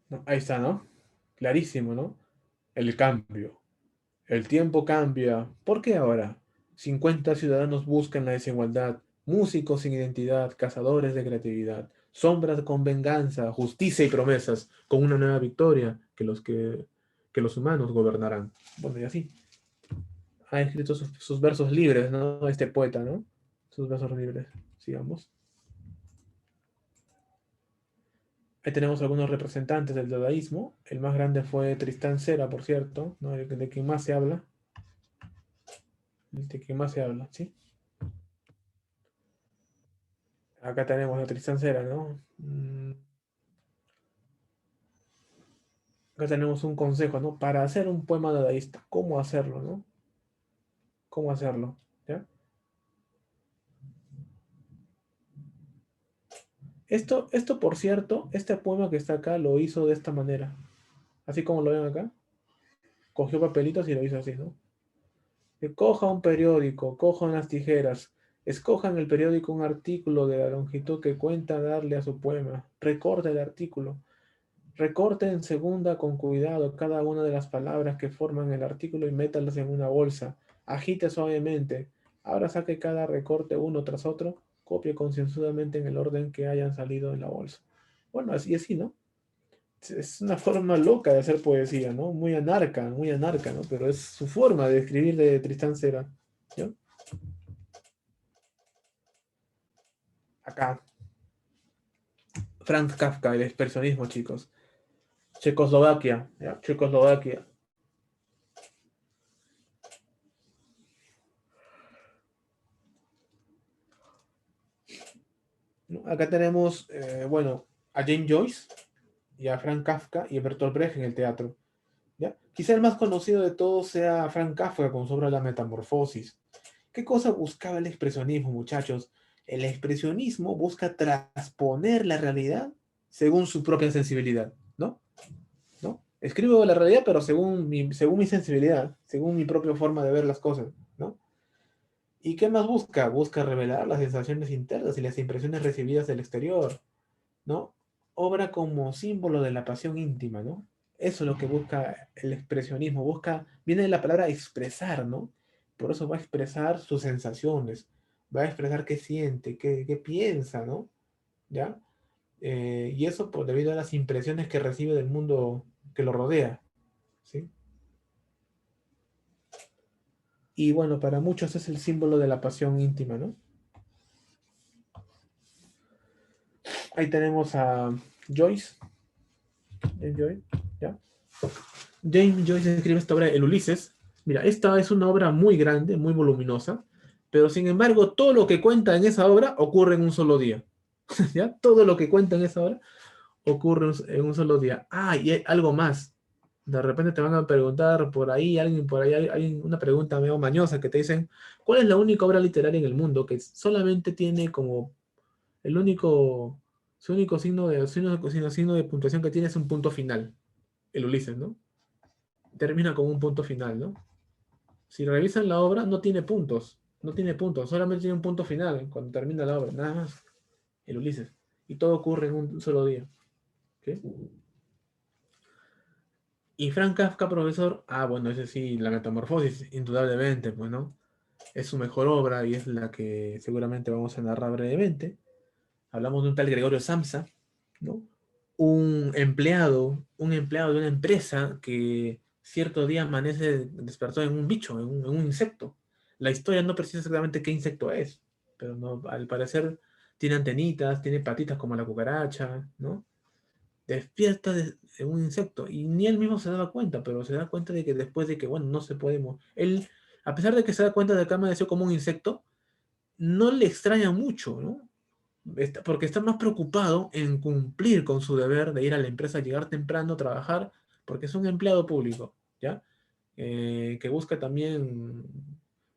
No, ahí está, ¿no? Clarísimo, ¿no? El cambio. El tiempo cambia. ¿Por qué ahora? 50 ciudadanos buscan la desigualdad, músicos sin identidad, cazadores de creatividad, sombras con venganza, justicia y promesas, con una nueva victoria que los humanos gobernarán. Bueno, y así. Ha escrito sus versos libres, ¿no? Este poeta, ¿no? Sus versos libres. Sigamos. Ahí tenemos algunos representantes del dadaísmo. El más grande fue Tristán Cera, por cierto, ¿no? De quien más se habla. De quien más se habla, ¿sí? Acá tenemos a Tristán Cera, ¿no? Acá tenemos un consejo, ¿no? Para hacer un poema dadaísta, ¿cómo hacerlo, no? ¿Cómo hacerlo? ¿Ya? Esto, por cierto, este poema que está acá lo hizo de esta manera. Así como lo ven acá. Cogió papelitos y lo hizo así, ¿no? Que coja un periódico, coja unas tijeras, escoja en el periódico un artículo de la longitud que cuenta darle a su poema, recorte el artículo, recorte en segunda con cuidado cada una de las palabras que forman el artículo y métalas en una bolsa, agite suavemente, ahora saque cada recorte uno tras otro, copie concienzudamente en el orden que hayan salido en la bolsa. Bueno, así, ¿no? Es una forma loca de hacer poesía, ¿no? Muy anarca, ¿no? Pero es su forma de escribir de Tristán Cera, ¿no? Acá, Franz Kafka, el expresionismo, chicos. Checoslovaquia, ¿ya? Checoslovaquia. ¿No? Acá tenemos, bueno, a James Joyce y a Franz Kafka y a Bertolt Brecht en el teatro, ¿ya? Quizá el más conocido de todos sea Franz Kafka con su obra La Metamorfosis. ¿Qué cosa buscaba el expresionismo, muchachos? El expresionismo busca transponer la realidad según su propia sensibilidad, ¿no? ¿No? Escribo la realidad, pero según mi sensibilidad, según mi propia forma de ver las cosas, ¿no? ¿Y qué más busca? Busca revelar las sensaciones internas y las impresiones recibidas del exterior, ¿no? Obra como símbolo de la pasión íntima, ¿no? Eso es lo que busca el expresionismo, viene de la palabra expresar, ¿no? Por eso va a expresar sus sensaciones, va a expresar qué siente, qué piensa, ¿no? ¿Ya? Y eso por debido a las impresiones que recibe del mundo que lo rodea, ¿sí? Y bueno, para muchos es el símbolo de la pasión íntima, ¿no? Ahí tenemos a Joyce, James Joyce, ¿ya? James Joyce escribe esta obra, El Ulises. Mira, esta es una obra muy grande, muy voluminosa, pero sin embargo, todo lo que cuenta en esa obra ocurre en un solo día. ¿Ya? Todo lo que cuenta en esa obra ocurre en un solo día. Ah, y hay algo más. De repente te van a preguntar por ahí, hay una pregunta medio mañosa que te dicen, ¿cuál es la única obra literaria en el mundo que solamente tiene como el único, su único signo de puntuación que tiene es un punto final? El Ulises, ¿no? Termina con un punto final, ¿no? Si revisan la obra, no tiene puntos, no tiene puntos, solamente tiene un punto final cuando termina la obra, nada más. El Ulises. Y todo ocurre en un solo día. ¿Ok? Y Frank Kafka, profesor, bueno, ese sí, La Metamorfosis, indudablemente, pues, ¿no? Es su mejor obra y es la que seguramente vamos a narrar brevemente. Hablamos de un tal Gregorio Samsa, ¿no? Un empleado de una empresa que cierto día amanece despertó en un bicho, en un insecto. La historia no precisa exactamente qué insecto es, pero no, al parecer tiene antenitas, tiene patitas como la cucaracha, ¿no? despierta de un insecto. Y ni él mismo se daba cuenta, pero se da cuenta de que después de que, bueno, no se puede él, a pesar de que se da cuenta de que amaneció como un insecto, no le extraña mucho, ¿no? Porque está más preocupado en cumplir con su deber de ir a la empresa, llegar temprano, trabajar, porque es un empleado público, ¿ya? Que busca también,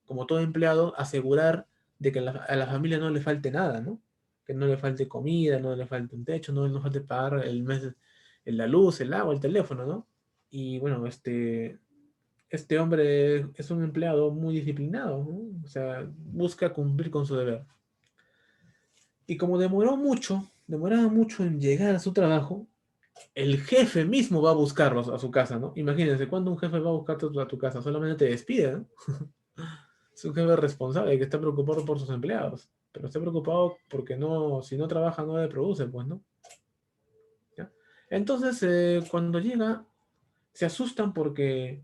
como todo empleado, asegurar de que a la familia no le falte nada, ¿no? Que no le falte comida, no le falte un techo, no le falte pagar el mes, la luz, el agua, el teléfono, ¿no? Y bueno, este hombre es un empleado muy disciplinado, ¿no? O sea, busca cumplir con su deber. Y como demoraba mucho en llegar a su trabajo, el jefe mismo va a buscarlos a su casa, ¿no? Imagínense, cuando un jefe va a buscarte a tu casa, solamente te despide, ¿no? Es un jefe responsable que está preocupado por sus empleados, pero está preocupado porque no, si no trabaja no le produce, pues, ¿no? ¿Ya? Entonces, cuando llega, se asustan porque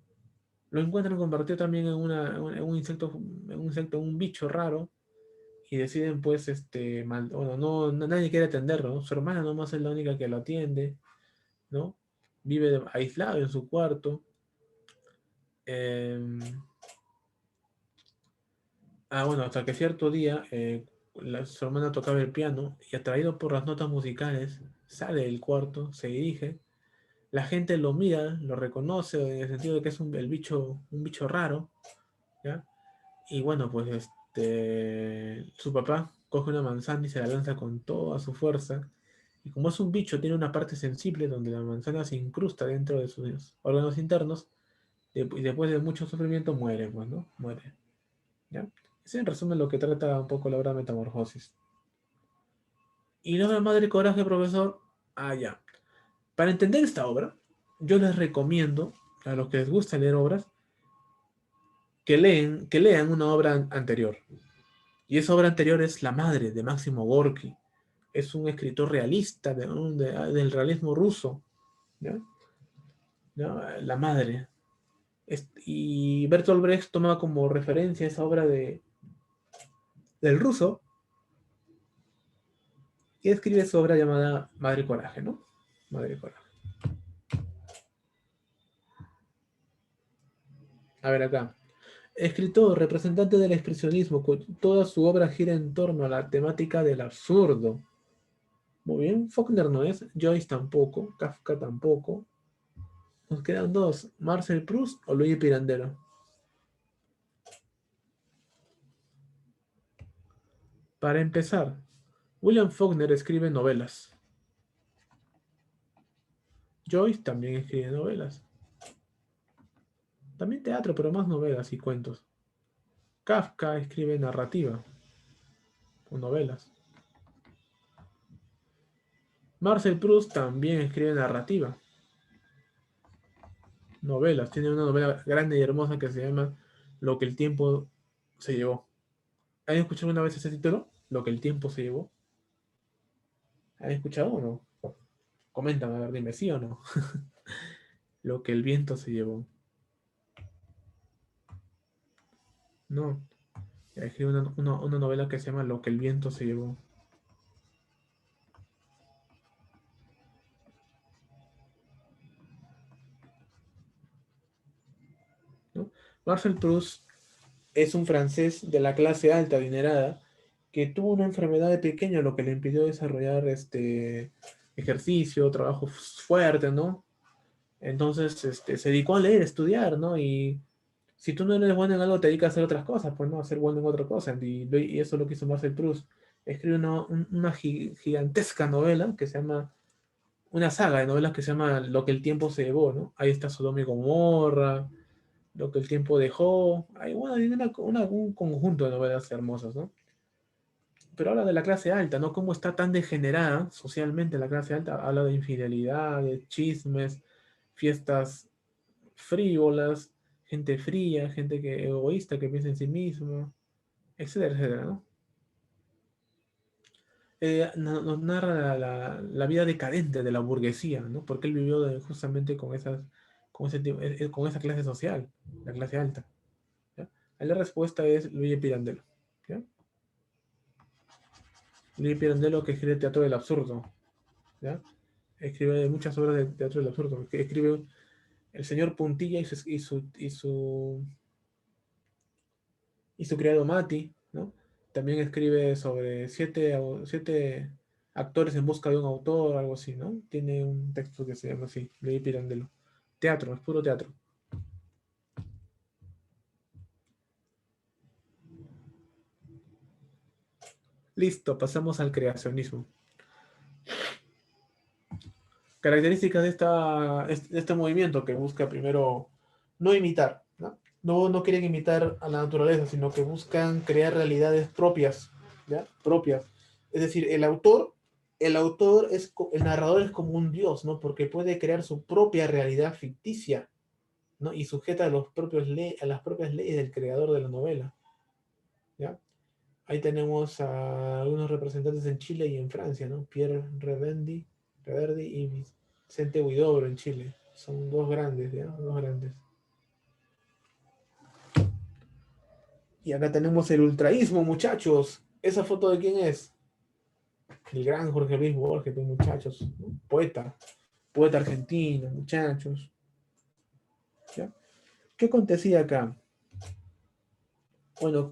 lo encuentran convertido también en un insecto, un bicho raro, y deciden, pues, bueno, nadie quiere atenderlo, ¿no? Su hermana nomás es la única que lo atiende, ¿no? Vive aislado en su cuarto. em, bueno, hasta que cierto día su hermana tocaba el piano y atraído por las notas musicales, sale del cuarto, se dirige, la gente lo mira, lo reconoce en el sentido de que es un bicho raro, ¿ya? Y bueno, pues su papá coge una manzana y se la lanza con toda su fuerza. Y como es un bicho, tiene una parte sensible donde la manzana se incrusta dentro de sus órganos internos y después de mucho sufrimiento muere, pues, ¿no? Muere. ¿Ya? Es en resumen lo que trata un poco la obra Metamorfosis. Y la obra Madre Coraje, profesor, ya. Para entender esta obra, yo les recomiendo, a los que les gusta leer obras, que lean una obra anterior. Y esa obra anterior es La Madre, de Máximo Gorki. Es un escritor realista del realismo ruso. ¿Ya? ¿Ya? La Madre. Y Bertolt Brecht toma como referencia esa obra del ruso y escribe su obra llamada Madre Coraje, ¿no? Madre Coraje. A ver acá. Escritor, representante del expresionismo, toda su obra gira en torno a la temática del absurdo. Muy bien, Faulkner no es, Joyce tampoco, Kafka tampoco. Nos quedan dos, Marcel Proust o Luigi Pirandello. Para empezar, William Faulkner escribe novelas. Joyce también escribe novelas. También teatro, pero más novelas y cuentos. Kafka escribe narrativa o novelas. Marcel Proust también escribe narrativa, novelas. Tiene una novela grande y hermosa que se llama Lo que el tiempo se llevó. ¿Han escuchado una vez ese título? Lo que el tiempo se llevó. ¿Han escuchado o no? Coméntame, a ver, dime sí o no. Lo que el viento se llevó. No. Escribe una novela que se llama Lo que el viento se llevó. ¿No? Marcel Proust es un francés de la clase alta, adinerada, que tuvo una enfermedad de pequeño, lo que le impidió desarrollar ejercicio, trabajo fuerte, ¿no? Entonces se dedicó a leer, a estudiar, ¿no? Y si tú no eres bueno en algo, te dedicas a hacer otras cosas, pues no, a ser bueno en otra cosa. Y eso es lo que hizo Marcel Proust. Escribe una gigantesca novela que se llama, una saga de novelas que se llama Lo que el tiempo se llevó, ¿no? Ahí está Sodoma y Gomorra, Lo que el tiempo dejó. Hay un conjunto de novelas hermosas, ¿no? Pero habla de la clase alta, ¿no? Cómo está tan degenerada socialmente la clase alta. Habla de infidelidad, de chismes, fiestas frívolas, gente fría, gente egoísta que piensa en sí mismo, etcétera, etcétera, ¿no? Nos narra la vida decadente de la burguesía, ¿no? Porque él vivió justamente con esa clase social, la clase alta. ¿Ya? Ahí la respuesta es Luigi Pirandello. ¿Ya? Luigi Pirandello que escribe teatro del absurdo. ¿Ya? Escribe muchas obras de teatro del absurdo. Escribe El señor Puntilla y su criado Mati, ¿no? También escribe sobre siete actores en busca de un autor, algo así, ¿no? Tiene un texto que se llama así, Leí Pirandello. Teatro, es puro teatro. Listo, pasamos al creacionismo. Características de este movimiento que busca primero no imitar, ¿no? No quieren imitar a la naturaleza, sino que buscan crear realidades propias, ¿ya? Propias. Es decir, el narrador es como un dios, ¿no? Porque puede crear su propia realidad ficticia, ¿no? Y sujeta a las propias leyes del creador de la novela, ¿ya? Ahí tenemos a algunos representantes en Chile y en Francia, ¿no? Pierre Reverdy y Vicente Huidobro en Chile. Son dos grandes, ¿ya? Dos grandes. Y acá tenemos el ultraísmo, muchachos. ¿Esa foto de quién es? El gran Jorge Luis Borges, pues, muchachos. ¿No? Poeta argentino, muchachos. ¿Ya? ¿Qué acontecía acá? Bueno,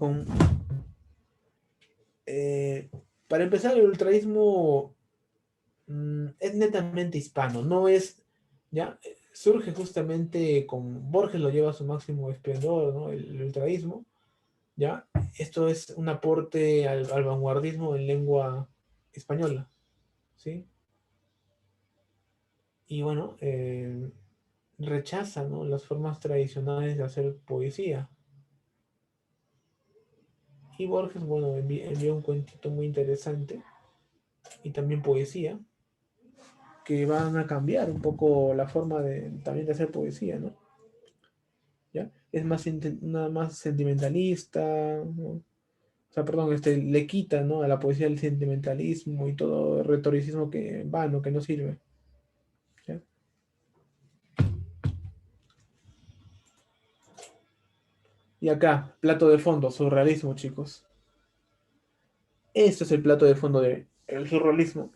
eh, para empezar, el ultraísmo es netamente hispano, no es, ¿ya? Surge justamente con Borges, lo lleva a su máximo esplendor, ¿no? El ultraísmo, ¿ya? Esto es un aporte al vanguardismo en lengua española, ¿sí? Y bueno, rechaza, ¿no? Las formas tradicionales de hacer poesía. Y Borges, bueno, envió un cuentito muy interesante y también poesía, que van a cambiar un poco la forma también de hacer poesía, ¿no? ¿Ya? Es más sentimentalista, ¿no? O sea, perdón, le quita, ¿no? A la poesía el sentimentalismo y todo el retoricismo que vano, que no sirve. ¿Ya? Y acá, plato de fondo, surrealismo, chicos. Este es el plato de fondo del surrealismo.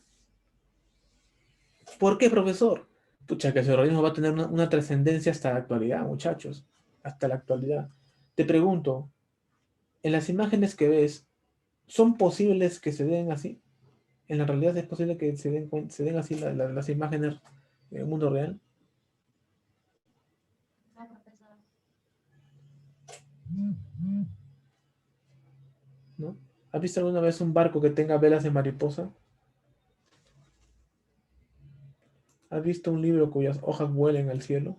¿Por qué, profesor? Pucha, que el surrealismo va a tener una trascendencia hasta la actualidad, muchachos. Hasta la actualidad. Te pregunto, en las imágenes que ves, ¿son posibles que se den así? ¿En la realidad es posible que se den así las imágenes en el mundo real? ¿No? ¿Has visto alguna vez un barco que tenga velas de mariposa? ¿Has visto un libro cuyas hojas vuelen al cielo?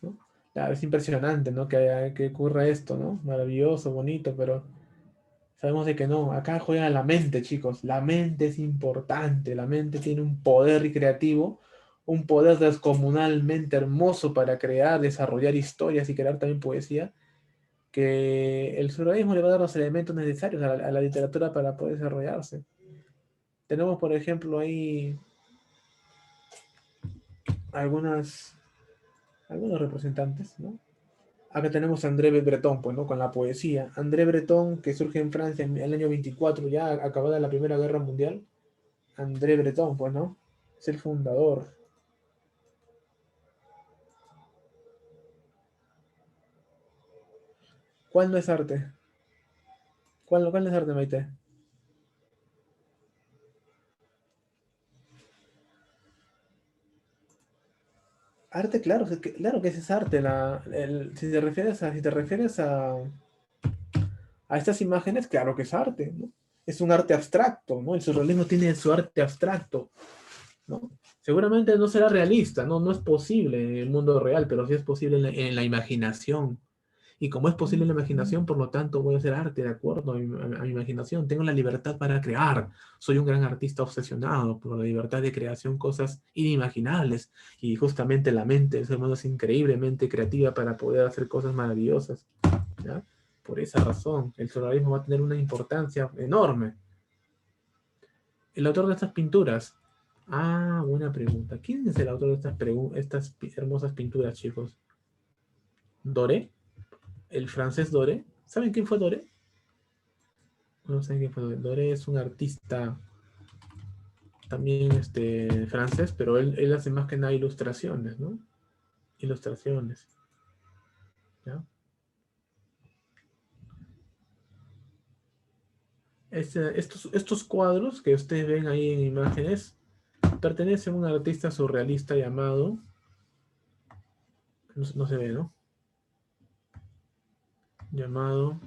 ¿No? Claro, es impresionante, ¿no? Que ocurra esto, ¿no? Maravilloso, bonito, pero sabemos de que no. Acá juega la mente, chicos. La mente es importante. La mente tiene un poder creativo, un poder descomunalmente hermoso para crear, desarrollar historias y crear también poesía, que el surrealismo le va a dar los elementos necesarios a la literatura para poder desarrollarse. Tenemos, por ejemplo, ahí algunas, algunos representantes, ¿no? Acá tenemos a André Breton, pues, ¿no? Con la poesía. André Breton, que surge en Francia en el año 24, ya acabada la Primera Guerra Mundial. André Breton, pues, ¿no? Es el fundador. ¿Cuál no es arte? ¿Cuál no es arte, Maite? Arte, claro, claro que ese es arte. Si te refieres a estas imágenes, claro que es arte, ¿no? Es un arte abstracto, ¿no? El surrealismo tiene su arte abstracto, ¿no? Seguramente no será realista, ¿no? No es posible en el mundo real, pero sí es posible en la imaginación. Y como es posible en la imaginación, por lo tanto voy a hacer arte de acuerdo a mi imaginación. Tengo la libertad para crear. Soy un gran artista obsesionado por la libertad de creación, cosas inimaginables. Y justamente la mente del ser humano es increíblemente creativa para poder hacer cosas maravillosas, ¿ya? Por esa razón, el surrealismo va a tener una importancia enorme. El autor de estas pinturas. Ah, buena pregunta. ¿Quién es el autor de estas hermosas pinturas, chicos? ¿Doré? ¿El francés Doré? ¿Saben quién fue Doré? No sé qué fue. Doré es un artista también francés, pero él hace más que nada ilustraciones, ¿no? Ilustraciones, ¿ya? Estos cuadros que ustedes ven ahí en imágenes pertenecen a un artista surrealista llamado, no se ve, ¿no? Llamado,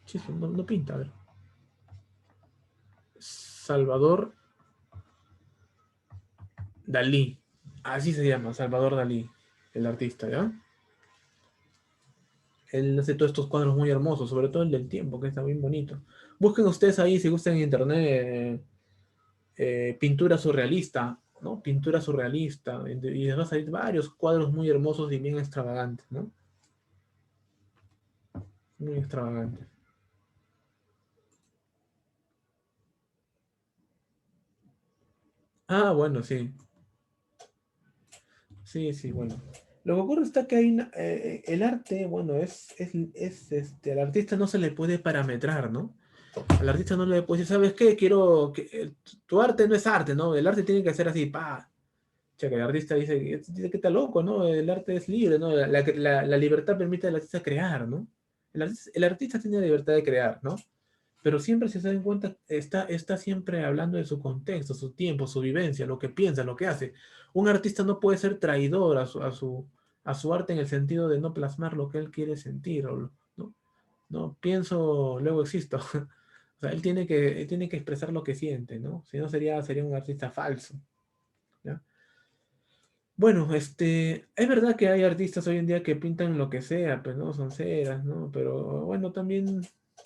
chis, no pinta, a ver. Salvador Dalí. Así se llama, Salvador Dalí, el artista, ¿ya? Él hace todos estos cuadros muy hermosos, sobre todo el del tiempo, que está bien bonito. Busquen ustedes ahí, si gustan en internet, pintura surrealista, ¿no? Pintura surrealista. Y les va a salir varios cuadros muy hermosos y bien extravagantes, ¿no? Muy extravagantes. Ah, bueno, sí. Sí, sí, bueno. Lo que ocurre está que hay el arte, bueno, el artista no se le puede parametrar, ¿no? Al artista no le puede decir, ¿sabes qué? Quiero que tu arte no es arte, ¿no? El arte tiene que ser así, pa. Che, que el artista dice que está loco, ¿no? El arte es libre, ¿no? La libertad permite al artista crear, ¿no? El artista tiene la libertad de crear, ¿no? Pero siempre, si se dan cuenta, está siempre hablando de su contexto, su tiempo, su vivencia, lo que piensa, lo que hace. Un artista no puede ser traidor a su arte en el sentido de no plasmar lo que él quiere sentir, ¿no? No pienso, luego existo. O sea, él tiene que expresar lo que siente, ¿no? Si no sería un artista falso, ¿ya? Bueno, es verdad que hay artistas hoy en día que pintan lo que sea, pues, ¿no? Son ceras, ¿no? Pero bueno, también,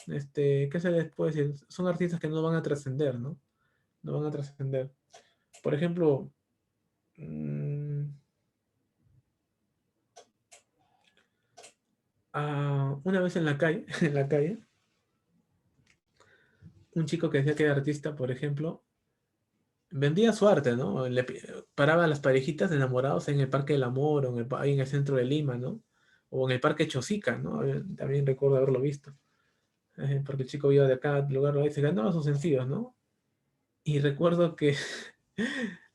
¿qué se les puede decir? Son artistas que no van a trascender, ¿no? No van a trascender. Por ejemplo, mm, una vez en la calle, en la calle, un chico que decía que era artista, por ejemplo, vendía su arte, ¿no? Paraba a las parejitas de enamorados en el Parque del Amor o ahí en el centro de Lima, ¿no? O en el Parque Chosica, ¿no? También recuerdo haberlo visto. Porque el chico iba de acá al lugar y se ganaba sus sencillos, ¿no? Y recuerdo que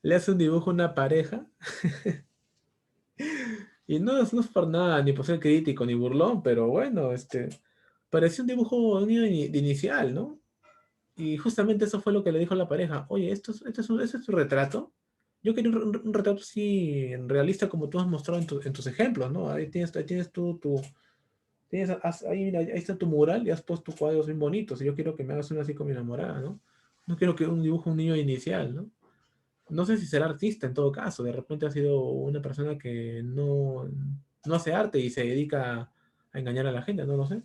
le hace un dibujo a una pareja y no es por nada, ni por ser crítico, ni burlón, pero bueno, parecía un dibujo de un niño de inicial, ¿no? Y justamente eso fue lo que le dijo la pareja. Oye, ¿este es tu retrato? Yo quería un retrato así realista como tú has mostrado en tus ejemplos, ¿no? Ahí tienes ahí, mira, ahí está tu mural y has puesto cuadros bien bonitos. Y yo quiero que me hagas uno así con mi enamorada, ¿no? No quiero que un dibujo un niño inicial, ¿no? No sé si será artista en todo caso. De repente ha sido una persona que no hace arte y se dedica a engañar a la gente, no lo sé.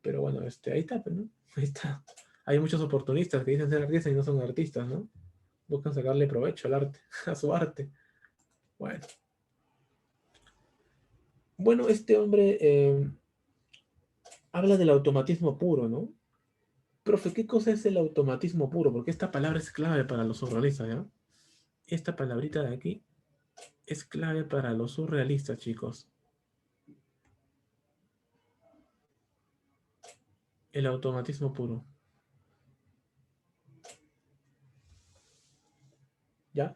Pero bueno, ahí está, pues, ¿no? Ahí está. Hay muchos oportunistas que dicen ser artistas y no son artistas, ¿no? Buscan sacarle provecho al arte, a su arte. Bueno. Bueno, este hombre habla del automatismo puro, ¿no? Profe, ¿qué cosa es el automatismo puro? Porque esta palabra es clave para los surrealistas, ¿ya? Esta palabrita de aquí es clave para los surrealistas, chicos. El automatismo puro, ¿ya?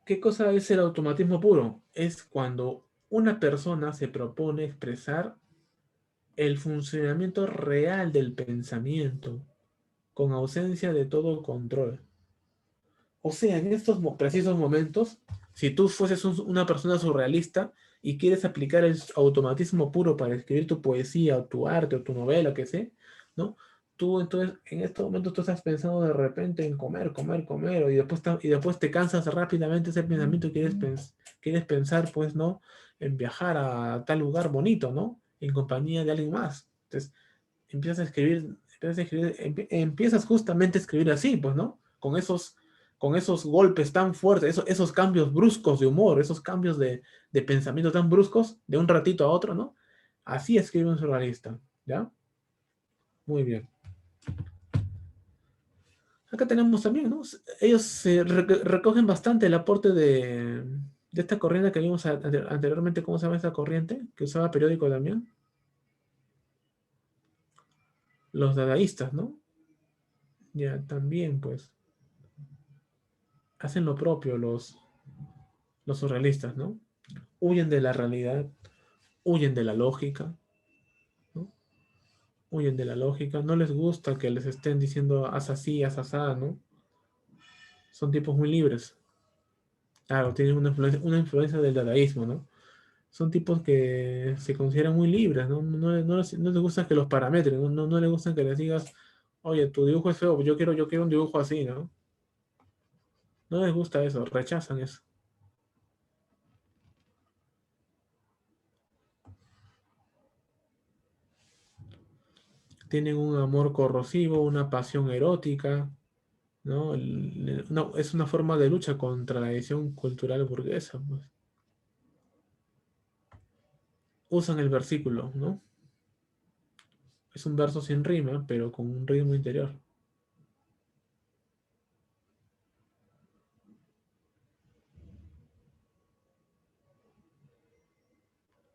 ¿Qué cosa es el automatismo puro? Es cuando una persona se propone expresar el funcionamiento real del pensamiento con ausencia de todo control. O sea, en estos precisos momentos, si tú fueses una persona surrealista y quieres aplicar el automatismo puro para escribir tu poesía o tu arte o tu novela, que sé, ¿no? Tú entonces, en estos momentos tú estás pensando de repente en comer, comer, comer, y después te cansas rápidamente ese pensamiento y quieres pensar, pues, ¿no? En viajar a tal lugar bonito, ¿no? En compañía de alguien más. Entonces, empiezas justamente a escribir así, pues, ¿no? Con esos golpes tan fuertes, esos cambios bruscos de humor, esos cambios de pensamiento tan bruscos de un ratito a otro, ¿no? Así escribe un surrealista, ¿ya? Muy bien. Acá tenemos también, ¿no? Ellos recogen bastante el aporte de esta corriente que vimos anteriormente. ¿Cómo se llama esta corriente? Que usaba periódico también. Los dadaístas, ¿no? Ya, también, pues, hacen lo propio los surrealistas, ¿no? Huyen de la realidad, huyen de la lógica, ¿no? Huyen de la lógica, no les gusta que les estén diciendo haz así, haz asá, ¿no? Son tipos muy libres. Claro, tienen una influencia del dadaísmo, ¿no? Son tipos que se consideran muy libres, ¿no? No les gusta que los parametres, no les gusta que les digas, oye, tu dibujo es feo, yo quiero un dibujo así, ¿no? No les gusta eso, rechazan eso. Tienen un amor corrosivo, una pasión erótica, ¿no? Es una forma de lucha contra la visión cultural burguesa, pues. Usan el versículo, ¿no? Es un verso sin rima, pero con un ritmo interior.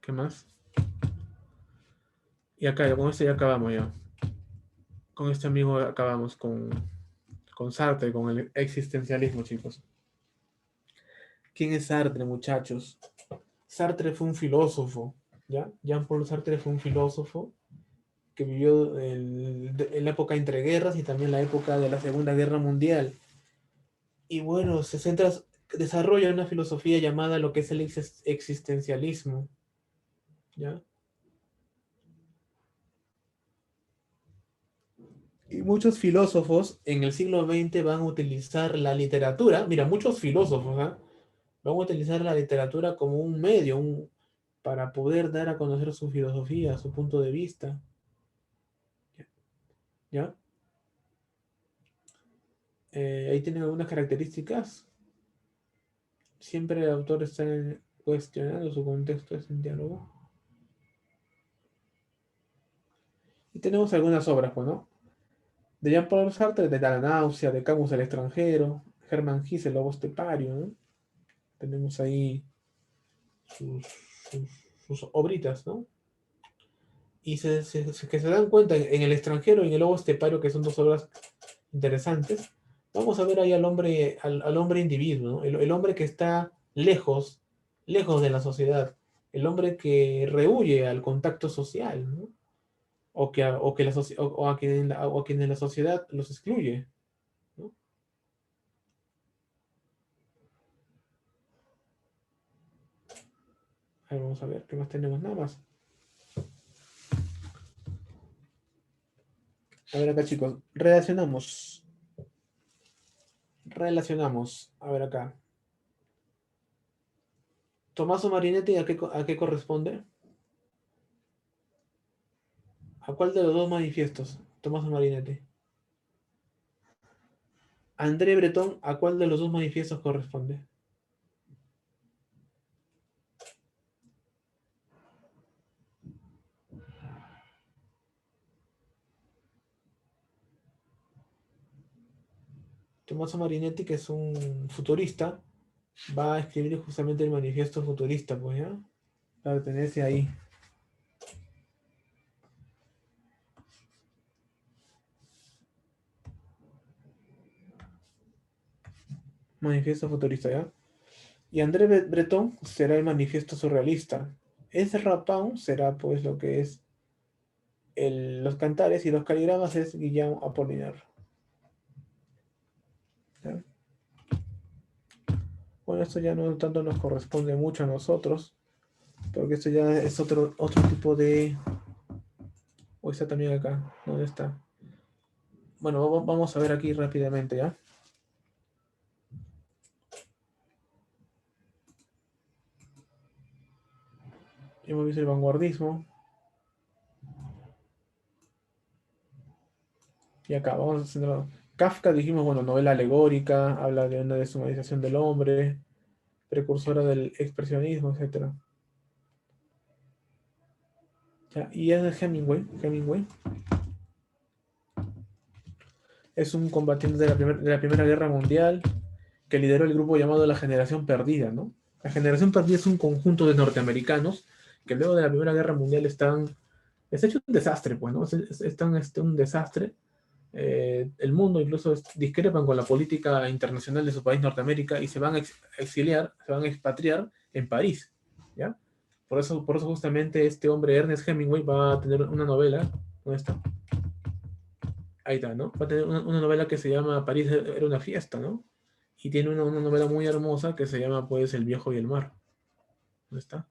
¿Qué más? Y acá, con este ya acabamos ya. Con este amigo acabamos con Sartre, con el existencialismo, chicos. ¿Quién es Sartre, muchachos? Sartre fue un filósofo, ¿ya? Jean-Paul Sartre fue un filósofo que vivió en la época entre guerras y también la época de la Segunda Guerra Mundial. Y bueno, desarrolla una filosofía llamada lo que es el existencialismo, ¿ya? Y muchos filósofos en el siglo XX van a utilizar la literatura, mira, muchos filósofos, ¿ah? Van a utilizar la literatura como un medio, para poder dar a conocer su filosofía, su punto de vista, ¿ya? Ahí tienen algunas características. Siempre el autor está cuestionando su contexto de diálogo. Y tenemos algunas obras, pues, ¿no? De Jean-Paul Sartre, de La náusea, de Camus el extranjero, Hermann Hesse, el lobo estepario, ¿no? Tenemos ahí sus, sus, sus obritas, ¿no? Y que se dan cuenta en el extranjero y en el lobo estepario, que son dos obras interesantes, vamos a ver ahí al hombre individuo, ¿no? El hombre que está lejos de la sociedad, el hombre que rehuye al contacto social, ¿no? O a quien la sociedad los excluye, ¿no? A ver, vamos a ver qué más tenemos, nada más. A ver acá, chicos, relacionamos, a ver acá. Tommaso Marinetti, ¿a qué corresponde? ¿A cuál de los dos manifiestos? Tommaso Marinetti. André Breton, ¿a cuál de los dos manifiestos corresponde? Tommaso Marinetti, que es un futurista, va a escribir justamente el manifiesto futurista, pues ya. Pertenece ahí. Manifiesto futurista, ¿ya? Y André Breton será el manifiesto surrealista. Ese Rapin será, pues, lo que es los cantares, y los caligramas es Guillaume Apollinaire. ¿Ya? Bueno, esto ya no tanto nos corresponde mucho a nosotros, porque esto ya es otro tipo de... O está también acá. ¿Dónde está? Bueno, vamos a ver aquí rápidamente, ¿ya? Hemos visto el vanguardismo. Y acá vamos haciendo... Kafka, dijimos, bueno, novela alegórica, habla de una deshumanización del hombre, precursora del expresionismo, etcétera. Ya, y es de Hemingway. Hemingway es un combatiente de la Primera Guerra Mundial que lideró el grupo llamado la Generación Perdida, ¿no? La Generación Perdida es un conjunto de norteamericanos que luego de la Primera Guerra Mundial están Está hecho un desastre, pues, ¿no? Es tan un desastre. El mundo incluso discrepan con la política internacional de su país, Norteamérica, y se van a exiliar, se van a expatriar en París, ¿ya? Por eso justamente este hombre, Ernest Hemingway, va a tener una novela, ¿dónde está? Ahí está, ¿no? Va a tener una novela que se llama París era una fiesta, ¿no? Y tiene una novela muy hermosa que se llama, pues, El viejo y el mar. ¿Dónde está?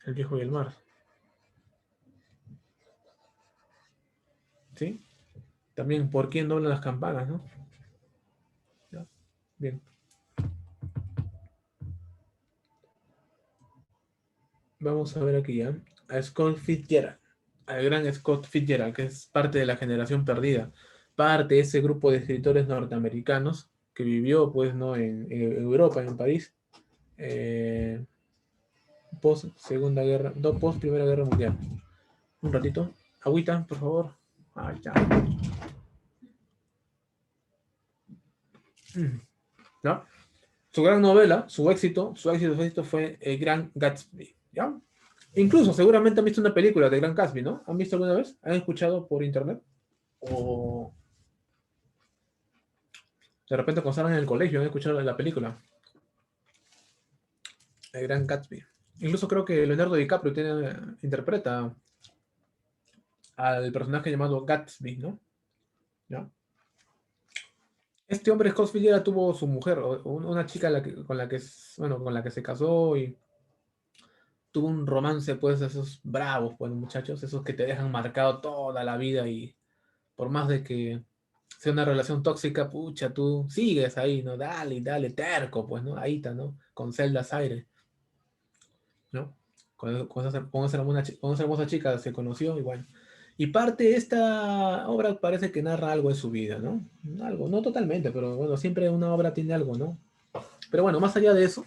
El viejo y el mar, ¿sí? También, ¿por quién doblan las campanas, no? ¿Ya? Bien. Vamos a ver aquí ya. A Scott Fitzgerald. Al gran Scott Fitzgerald, que es parte de la generación perdida. Parte de ese grupo de escritores norteamericanos que vivió, pues, ¿no? En Europa, en París. eh, Post Segunda Guerra, post Primera Guerra Mundial. Un ratito. Agüita, por favor. Ahí está. ¿No? Su gran novela, su éxito fue El Gran Gatsby. ¿Ya? Incluso, seguramente han visto una película de Gran Gatsby, ¿no? ¿Han visto alguna vez? ¿Han escuchado por internet? O de repente cuando estaban en el colegio han escuchado la película, El Gran Gatsby. Incluso creo que Leonardo DiCaprio interpreta al personaje llamado Gatsby, ¿no? ¿Ya? Este hombre, Scott Fitzgerald, tuvo su mujer, una chica bueno, con la que se casó y tuvo un romance, pues, de esos bravos, pues, muchachos, esos que te dejan marcado toda la vida y por más de que sea una relación tóxica, pucha, tú sigues ahí, ¿no? Dale, dale, terco, pues, ¿no? Ahí está, ¿no? Con celdas aire, ¿no? Con esa hermosa chica se conoció y bueno. Y parte de esta obra parece que narra algo de su vida, ¿no? Algo, no totalmente, pero bueno, siempre una obra tiene algo, ¿no? Pero bueno, más allá de eso,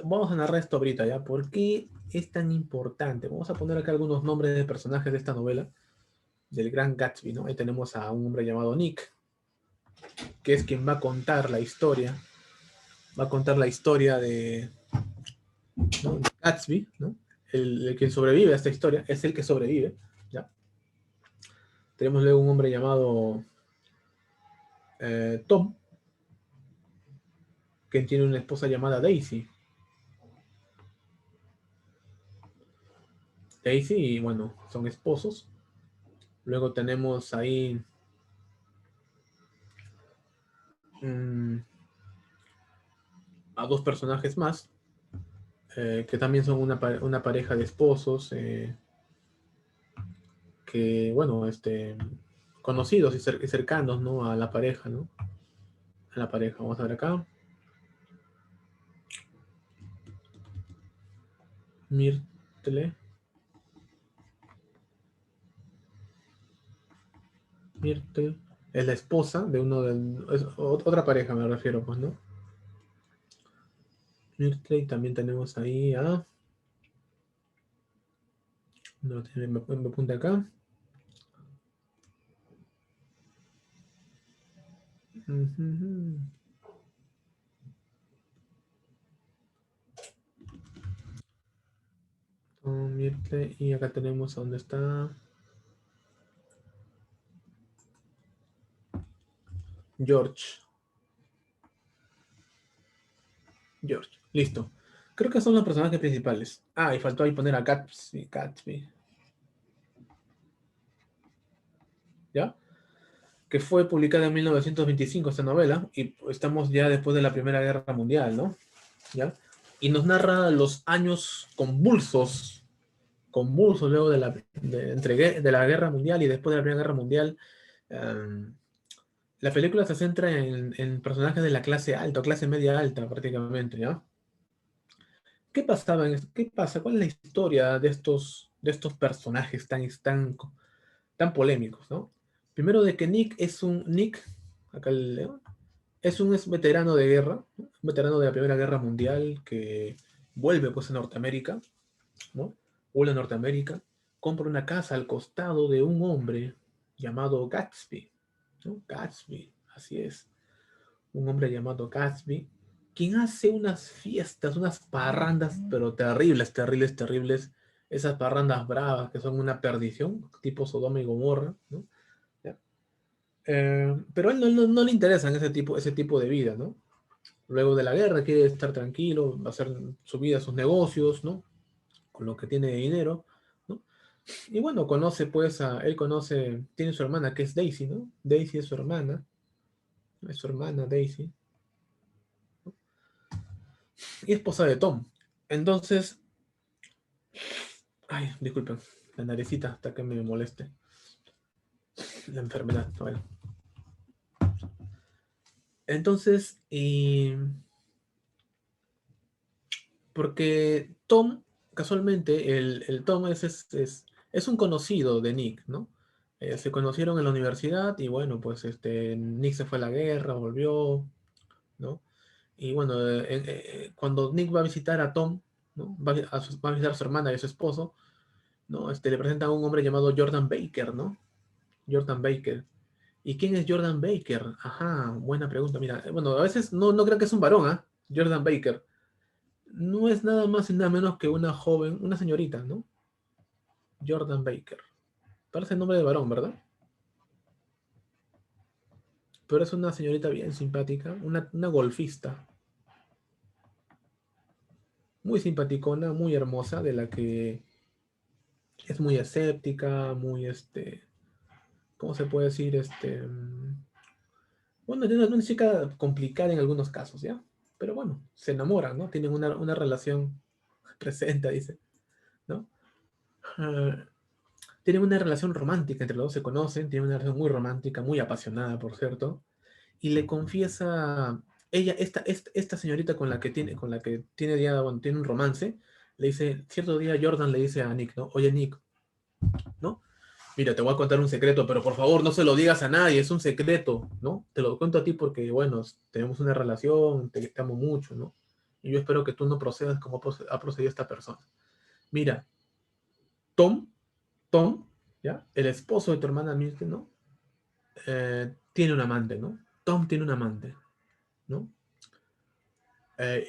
vamos a narrar esto ahorita, ¿ya? ¿Por qué es tan importante? Vamos a poner acá algunos nombres de personajes de esta novela, del Gran Gatsby, ¿no? Ahí tenemos a un hombre llamado Nick, que es quien va a contar la historia, va a contar la historia ¿no? de Gatsby, ¿no? El que sobrevive a esta historia, es el que sobrevive, ¿ya? Tenemos luego un hombre llamado Tom, que tiene una esposa llamada Daisy. Daisy, y bueno, son esposos. Luego tenemos ahí mmm, a dos personajes más, que también son una pareja de esposos, que, bueno, conocidos y cercanos, ¿no? A la pareja, ¿no? A la pareja. Vamos a ver acá. Myrtle. Myrtle es la esposa de otra pareja, me refiero, pues, ¿no? Myrtle, y también tenemos ahí a. No, me apunta acá. Myrtle, y acá tenemos a dónde está George. George, listo. Creo que son los personajes principales. Ah, y faltó ahí poner a Gatsby. Gatsby. ¿Ya? Que fue publicada en 1925 esta novela, y estamos ya después de la Primera Guerra Mundial, ¿no? ¿Ya? Y nos narra los años convulsos luego de la Guerra Mundial y después de la Primera Guerra Mundial. Um, la película se centra en personajes de la clase alta, o clase media alta prácticamente, ¿ya? ¿Qué pasaba qué pasa? ¿Cuál es la historia de estos personajes tan polémicos, ¿no? Primero de que Nick, acá el leo, es un veterano de guerra, un veterano de la Primera Guerra Mundial que vuelve pues a Norteamérica, ¿no? Vuelve a Norteamérica, compra una casa al costado de un hombre llamado Gatsby, ¿no? Gatsby, así es, un hombre llamado Gatsby, quien hace unas fiestas, unas parrandas, pero terribles, terribles, terribles. Esas parrandas bravas que son una perdición, tipo Sodoma y Gomorra, ¿no? ¿Ya? Pero a él no le interesan ese tipo de vida, ¿no? Luego de la guerra quiere estar tranquilo, hacer su vida, sus negocios, ¿no? Con lo que tiene de dinero, ¿no? Y bueno, él conoce, tiene su hermana que es Daisy, ¿no? Daisy es su hermana Daisy, y esposa de Tom. Entonces, ay, disculpen, la naricita hasta que me moleste, la enfermedad, bueno. Entonces, porque Tom, casualmente, el Tom es un conocido de Nick, ¿no? Se conocieron en la universidad y bueno, pues Nick se fue a la guerra, volvió, ¿no? Y bueno, cuando Nick va a visitar a Tom, ¿no? Va a visitar a su hermana y a su esposo, ¿no? Le presentan a un hombre llamado Jordan Baker, ¿no? Jordan Baker. ¿Y quién es Jordan Baker? Ajá, buena pregunta. Mira, bueno, a veces no creo que es un varón, ¿ah? Jordan Baker. No es nada más y nada menos que una joven, una señorita, ¿no? Jordan Baker. Parece el nombre de varón, ¿verdad? Pero es una señorita bien simpática, una golfista. Muy simpaticona, muy hermosa, de la que es muy escéptica, muy ¿cómo se puede decir? Bueno, es una chica complicada en algunos casos, ¿ya? Pero bueno, se enamoran, ¿no? Tienen una relación presente, dice, ¿no? Ah, tienen una relación romántica, entre los dos se conocen, tienen una relación muy romántica, muy apasionada, por cierto, y le confiesa, esta señorita con la que tiene ya, bueno, tiene un romance, le dice, cierto día Jordan le dice a Nick, ¿no? Oye, Nick, ¿no? Mira, te voy a contar un secreto, pero por favor no se lo digas a nadie, es un secreto, ¿no? Te lo cuento a ti porque, bueno, tenemos una relación, te amo mucho, ¿no? Y yo espero que tú no procedas como ha procedido esta persona. Mira, Tom, Tom, ¿ya? El esposo de tu hermana Mirte, ¿no? Tiene un amante, ¿no? Tom tiene un amante, ¿no?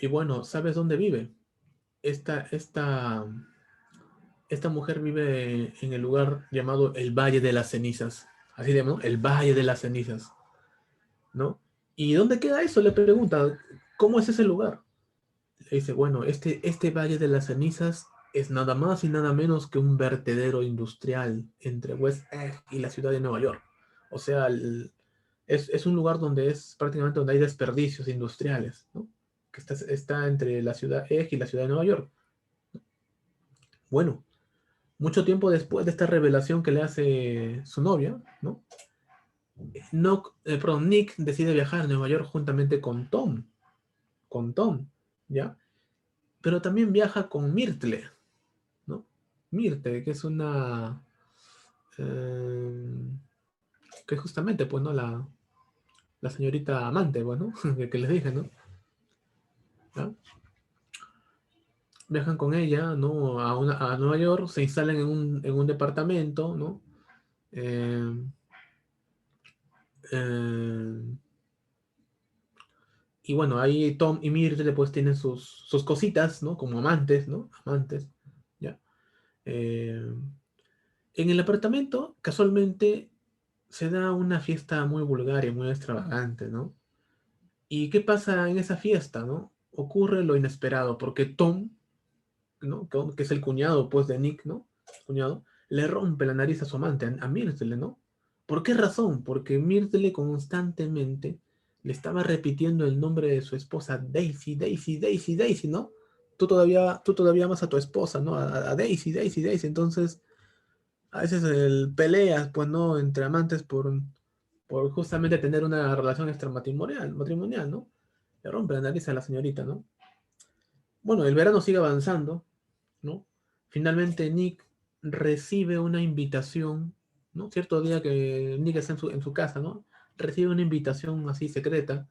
Y bueno, ¿sabes dónde vive? Esta, esta, esta mujer vive en el lugar llamado el Valle de las Cenizas. Así de, ¿no? El Valle de las Cenizas. ¿No? ¿Y dónde queda eso? Le pregunta, ¿cómo es ese lugar? Le dice, bueno, este Valle de las Cenizas es nada más y nada menos que un vertedero industrial entre West Egg y la ciudad de Nueva York. O sea, es un lugar donde es prácticamente donde hay desperdicios industriales, ¿no? Que está entre la ciudad Egg y la ciudad de Nueva York. Bueno, mucho tiempo después de esta revelación que le hace su novia, ¿no? Perdón, Nick decide viajar a Nueva York juntamente con Tom, ¿ya? Pero también viaja con Myrtle, ¿no? Myrtle, que es eh, que es justamente, pues, ¿no? La señorita amante, bueno, que les dije, ¿no? ¿Ya? Viajan con ella, ¿no? A Nueva York, se instalan en un departamento, ¿no? Eh, eh, y bueno, ahí Tom y Myrtle pues tienen sus cositas, ¿no? Como amantes, ¿no? Amantes, ¿ya? Eh, en el apartamento, casualmente, se da una fiesta muy vulgar y muy extravagante, ¿no? ¿Y qué pasa en esa fiesta, no? Ocurre lo inesperado, porque Tom, ¿no? Que es el cuñado, pues, de Nick, ¿no? Cuñado, le rompe la nariz a su amante, a Myrtle, ¿no? ¿Por qué razón? Porque Myrtle constantemente le estaba repitiendo el nombre de su esposa, Daisy, Daisy, Daisy, Daisy, ¿no? Tú todavía amas a tu esposa, ¿no? A Daisy, Daisy, Daisy. Entonces, a veces peleas, pues, ¿no? Entre amantes por justamente tener una relación matrimonial, ¿no? Le rompe la nariz a la señorita, ¿no? Bueno, el verano sigue avanzando, ¿no? Finalmente Nick recibe una invitación, ¿no? Cierto día que Nick está en su casa, ¿no? Recibe una invitación así secreta,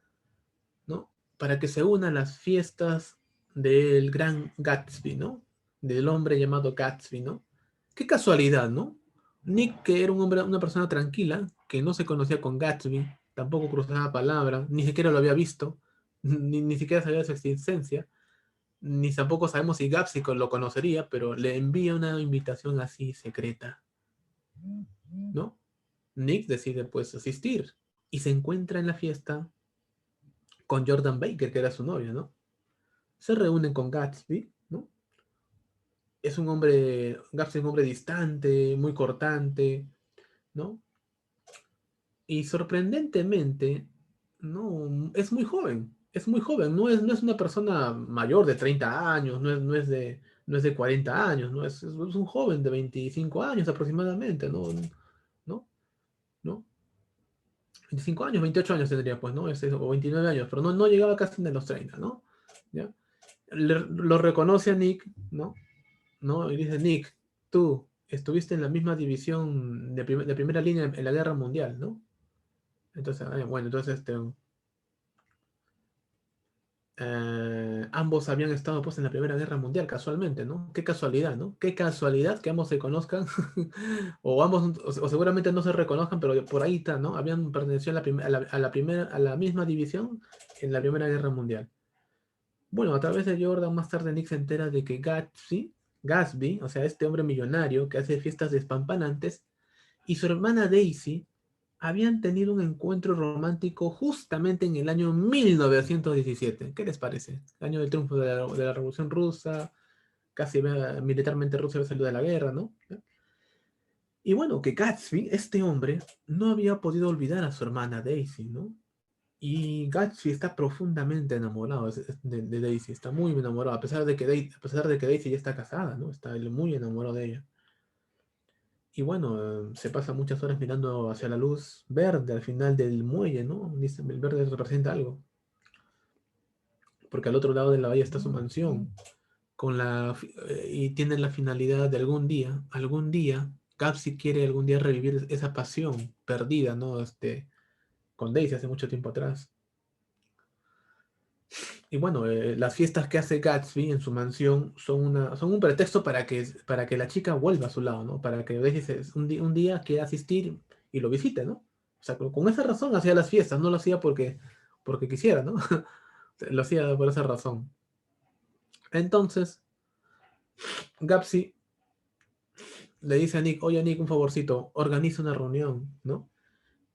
¿no? Para que se una a las fiestas del gran Gatsby, ¿no? Del hombre llamado Gatsby, ¿no? Qué casualidad, ¿no? Nick, que era un hombre, una persona tranquila, que no se conocía con Gatsby, tampoco cruzaba palabra, ni siquiera lo había visto, ni siquiera sabía de su existencia, ni tampoco sabemos si Gatsby lo conocería, pero le envía una invitación así secreta, ¿no? Nick decide pues asistir y se encuentra en la fiesta con Jordan Baker, que era su novia, ¿no? Se reúnen con Gatsby, ¿no? Gatsby es un hombre distante, muy cortante, ¿no? Y sorprendentemente, no, es muy joven, no es una persona mayor de 30 años, no es de 40 años, ¿no? Es un joven de 25 años aproximadamente, ¿no? ¿No? ¿No? 25 años, 28 años tendría, pues, ¿no? O 29 años, pero no llegaba casi a los 30, ¿no? ¿Ya? Lo reconoce a Nick, ¿no? ¿No? Y dice, Nick, tú estuviste en la misma división de primera línea en la guerra mundial, ¿no? Entonces, bueno, entonces ambos habían estado pues en la Primera Guerra Mundial, casualmente, ¿no? Qué casualidad, ¿no? Qué casualidad que ambos se conozcan, o ambos, o seguramente no se reconozcan, pero por ahí está, ¿no? Habían pertenecido a la misma división en la Primera Guerra Mundial. Bueno, a través de Jordan, más tarde Nick se entera de que Gatsby, o sea, este hombre millonario que hace fiestas despampanantes, y su hermana Daisy habían tenido un encuentro romántico justamente en el año 1917. ¿Qué les parece? El año del triunfo de la Revolución Rusa, casi militarmente Rusia había salido de la guerra, ¿no? Y bueno, que Gatsby, este hombre, no había podido olvidar a su hermana Daisy, ¿no? Y Gatsby está profundamente enamorado de Daisy, está muy enamorado, a pesar de que Daisy ya está casada, ¿no? Está él muy enamorado de ella. Y bueno, se pasa muchas horas mirando hacia la luz verde al final del muelle, ¿no? Dice, el verde representa algo, porque al otro lado de la bahía está su mansión, y tiene la finalidad de algún día, Gatsby quiere algún día revivir esa pasión perdida, ¿no? Con Daisy hace mucho tiempo atrás. Y bueno, las fiestas que hace Gatsby en su mansión son un pretexto para que la chica vuelva a su lado, ¿no? Para que Daisy un día quiera asistir y lo visite, ¿no? O sea, con esa razón hacía las fiestas, no lo hacía porque quisiera, ¿no? Lo hacía por esa razón. Entonces, Gatsby le dice a Nick, oye Nick, un favorcito, organiza una reunión, ¿no?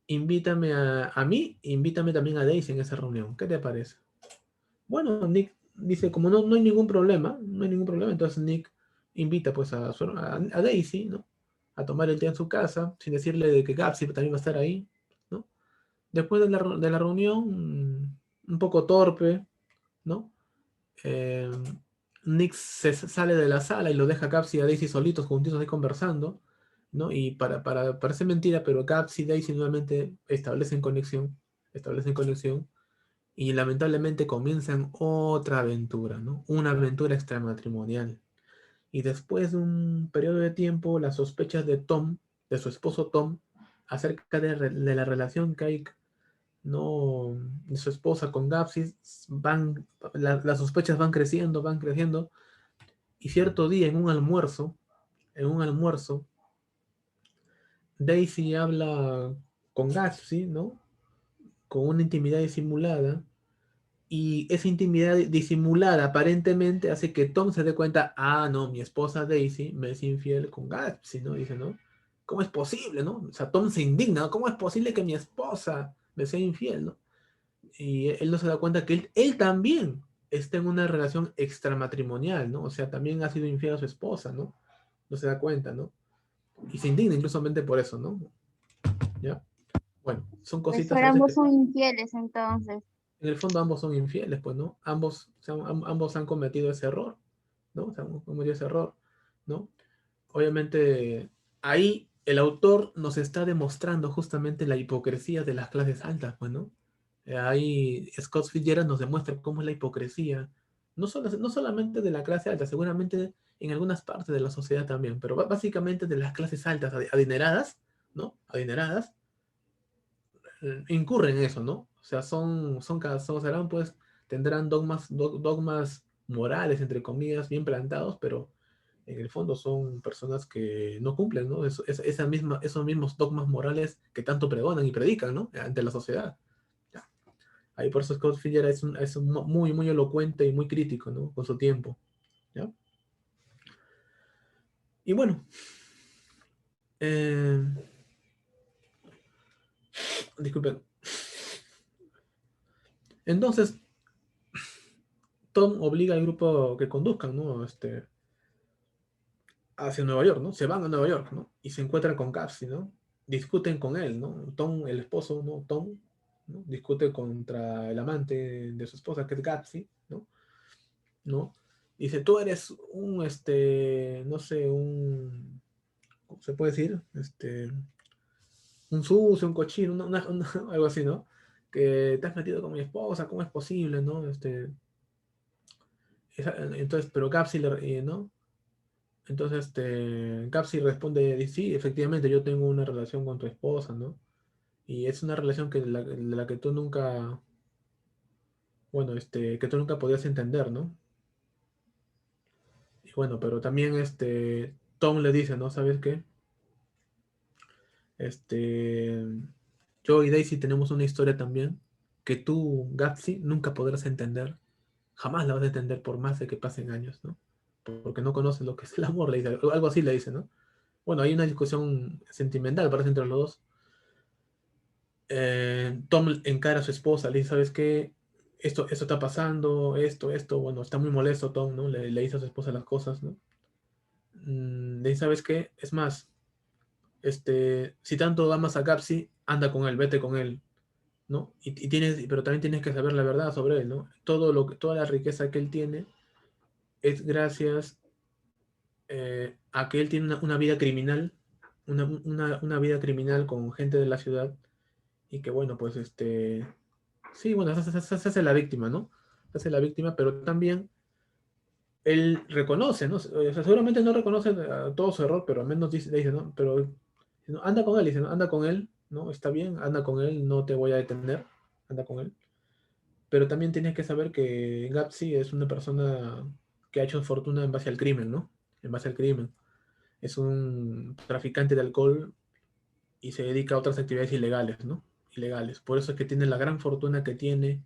Invítame a mí, invítame también a Daisy en esa reunión. ¿Qué te parece? Bueno, Nick dice, como no hay ningún problema, no hay ningún problema, entonces Nick invita pues a Daisy, ¿no? A tomar el té en su casa, sin decirle de que Gatsby también va a estar ahí, ¿no? Después de la reunión, un poco torpe, ¿no? Eh, Nick se sale de la sala y lo deja a Gatsby y a Daisy solitos, juntitos ahí conversando, ¿no? Y parece mentira, pero Gatsby y Daisy nuevamente establecen conexión y lamentablemente comienzan otra aventura, ¿no? Una aventura extramatrimonial. Y después de un periodo de tiempo, las sospechas de su esposo Tom, acerca de la relación que hay, no, de su esposa con Gapsis, las sospechas van creciendo, y cierto día en un almuerzo, Daisy habla con Gapsis, ¿no? Con una intimidad disimulada, y esa intimidad disimulada aparentemente hace que Tom se dé cuenta, no, mi esposa Daisy me es infiel con Gatsby, ¿no? Dice, ¿no? ¿Cómo es posible, no? O sea, Tom se indigna, ¿no? ¿Cómo es posible que mi esposa me sea infiel, no? Y él no se da cuenta que él también está en una relación extramatrimonial, ¿no? O sea, también ha sido infiel a su esposa, ¿no? No se da cuenta, ¿no? Y se indigna incluso por eso, ¿no? ¿Ya? Bueno, son Pues cositas a ahora veces ambos que son infieles entonces. en el fondo ambos son infieles, pues, ¿no? Ambos han cometido ese error, ¿no? O sea, han cometido ese error, ¿no? Obviamente, ahí el autor nos está demostrando justamente la hipocresía de las clases altas, pues, ¿no? Ahí Scott Fitzgerald nos demuestra cómo es la hipocresía, no solamente de la clase alta, seguramente en algunas partes de la sociedad también, pero básicamente de las clases altas, adineradas, ¿no? Adineradas, incurren en eso, ¿no? O sea, serán, pues, tendrán dogmas morales, entre comillas, bien plantados, pero en el fondo son personas que no cumplen, ¿no? Esos mismos dogmas morales que tanto pregonan y predican, ¿no? Ante la sociedad. Ya. Ahí por eso Scott Fitzgerald es muy, muy elocuente y muy crítico, ¿no? Con su tiempo, ¿ya? Y bueno, eh, disculpen. Entonces, Tom obliga al grupo que conduzcan, ¿no? Hacia Nueva York, ¿no? Se van a Nueva York, ¿no? Y se encuentran con Capsi, ¿no? Discuten con él, ¿no? Tom, el esposo, ¿no? Tom, ¿no? Discute contra el amante de su esposa, que es Capsi, ¿no? ¿No? Dice, tú eres un, no sé, ¿cómo se puede decir? Un sucio, un cochino, algo así, ¿no? Que te has metido con mi esposa, ¿cómo es posible, no? Entonces, pero Capsi ¿no? Entonces, Capsi responde, sí, efectivamente, yo tengo una relación con tu esposa, ¿no? Y es una relación de la que tú nunca, bueno, que tú nunca podías entender, ¿no? Y bueno, pero también, Tom le dice, ¿no? ¿Sabes qué? Este, yo y Daisy tenemos una historia también que tú, Capsi, nunca podrás entender. Jamás la vas a entender por más de que pasen años, ¿no? Porque no conoces lo que es el amor, le dice, algo así le dice, ¿no? Bueno, hay una discusión sentimental, parece, entre los dos. Tom encara a su esposa, le dice, ¿sabes qué? Esto está pasando, esto, bueno, está muy molesto Tom, ¿no? Le dice a su esposa las cosas, ¿no? Le dice, ¿sabes qué? Es más, si tanto amas a Capsi, anda con él, vete con él, ¿no? Pero también tienes que saber la verdad sobre él, ¿no? Toda la riqueza que él tiene es gracias a que él tiene una vida criminal, una vida criminal con gente de la ciudad, y que bueno, pues sí, bueno, se hace la víctima, ¿no? Se hace la víctima, pero también él reconoce, ¿no? O sea, seguramente no reconoce todo su error, pero al menos dice, ¿no? Pero ¿no? Anda con él, dice, ¿no? Anda con él, ¿no? Está bien, anda con él, no te voy a detener, anda con él. Pero también tienes que saber que Gapsi es una persona que ha hecho fortuna en base al crimen, ¿no? En base al crimen. Es un traficante de alcohol y se dedica a otras actividades ilegales, ¿no? Ilegales. Por eso es que tiene la gran fortuna que tiene.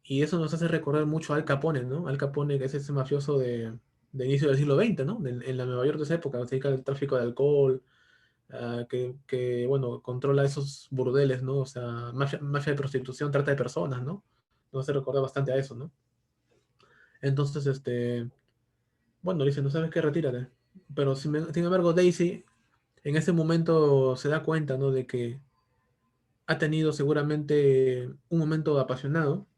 Y eso nos hace recordar mucho a Al Capone, ¿no? Al Capone, que es ese mafioso de inicio del siglo XX, ¿no? En la Nueva York de esa época, se dedica al tráfico de alcohol, bueno, controla esos burdeles, ¿no? O sea, mafia de prostitución, trata de personas, ¿no? Nos hace recordar bastante a eso, ¿no? Entonces, bueno, dice, no sabes qué, retírate. Pero sin embargo, Daisy en ese momento se da cuenta, ¿no? De que ha tenido seguramente un momento apasionado,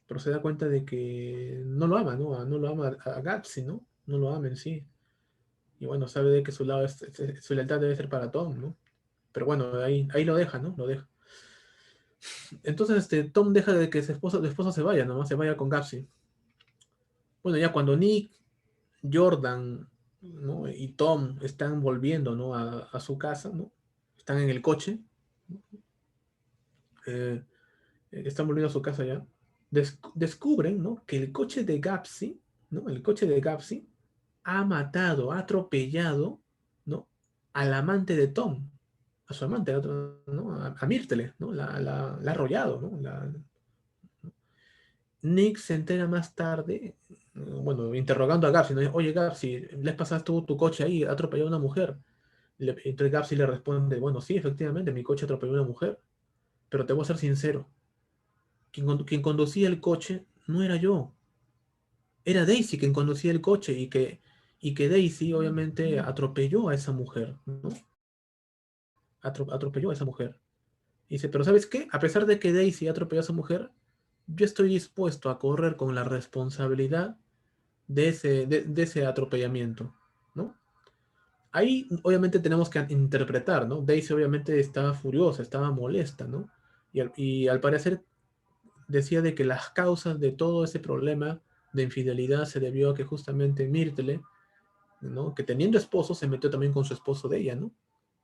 pero se da cuenta de que no lo ama, ¿no? No lo ama a Gatsby, ¿no? No lo ama en sí. Y bueno, sabe de que su lado, su lealtad debe ser para Tom, ¿no? Pero bueno, ahí lo deja, ¿no? Lo deja. Entonces, Tom deja de que su esposo se vaya, ¿no? Se vaya con Gatsby. Bueno, ya cuando Nick, Jordan, ¿no? Y Tom están volviendo, ¿no? A su casa, ¿no? Están en el coche, eh, están volviendo a su casa ya. Descubren, ¿no? Que el coche de Gapsi, ¿no? El coche de Gapsi ha matado, ha atropellado, ¿no? Al amante de Tom, a su amante, ¿no? A Myrtle, ¿no? La ha arrollado, ¿no? Nick se entera más tarde, bueno, interrogando a Gapsi, ¿no? Oye, Gapsi, ¿les pasaste tu coche ahí? Ha atropellado a una mujer. Entonces Gapsi le responde, bueno, sí, efectivamente, mi coche atropelló a una mujer, pero te voy a ser sincero, quien conducía el coche no era yo, era Daisy quien conducía el coche y que Daisy obviamente atropelló a esa mujer, ¿no? Atropelló a esa mujer. Y dice, pero ¿sabes qué? A pesar de que Daisy atropelló a esa mujer, yo estoy dispuesto a correr con la responsabilidad de ese atropellamiento, ¿no? Ahí obviamente tenemos que interpretar, ¿no? Daisy obviamente estaba furiosa, estaba molesta, ¿no? Y al parecer decía de que las causas de todo ese problema de infidelidad se debió a que justamente Myrtle, ¿no? Que teniendo esposo se metió también con su esposo de ella, ¿no?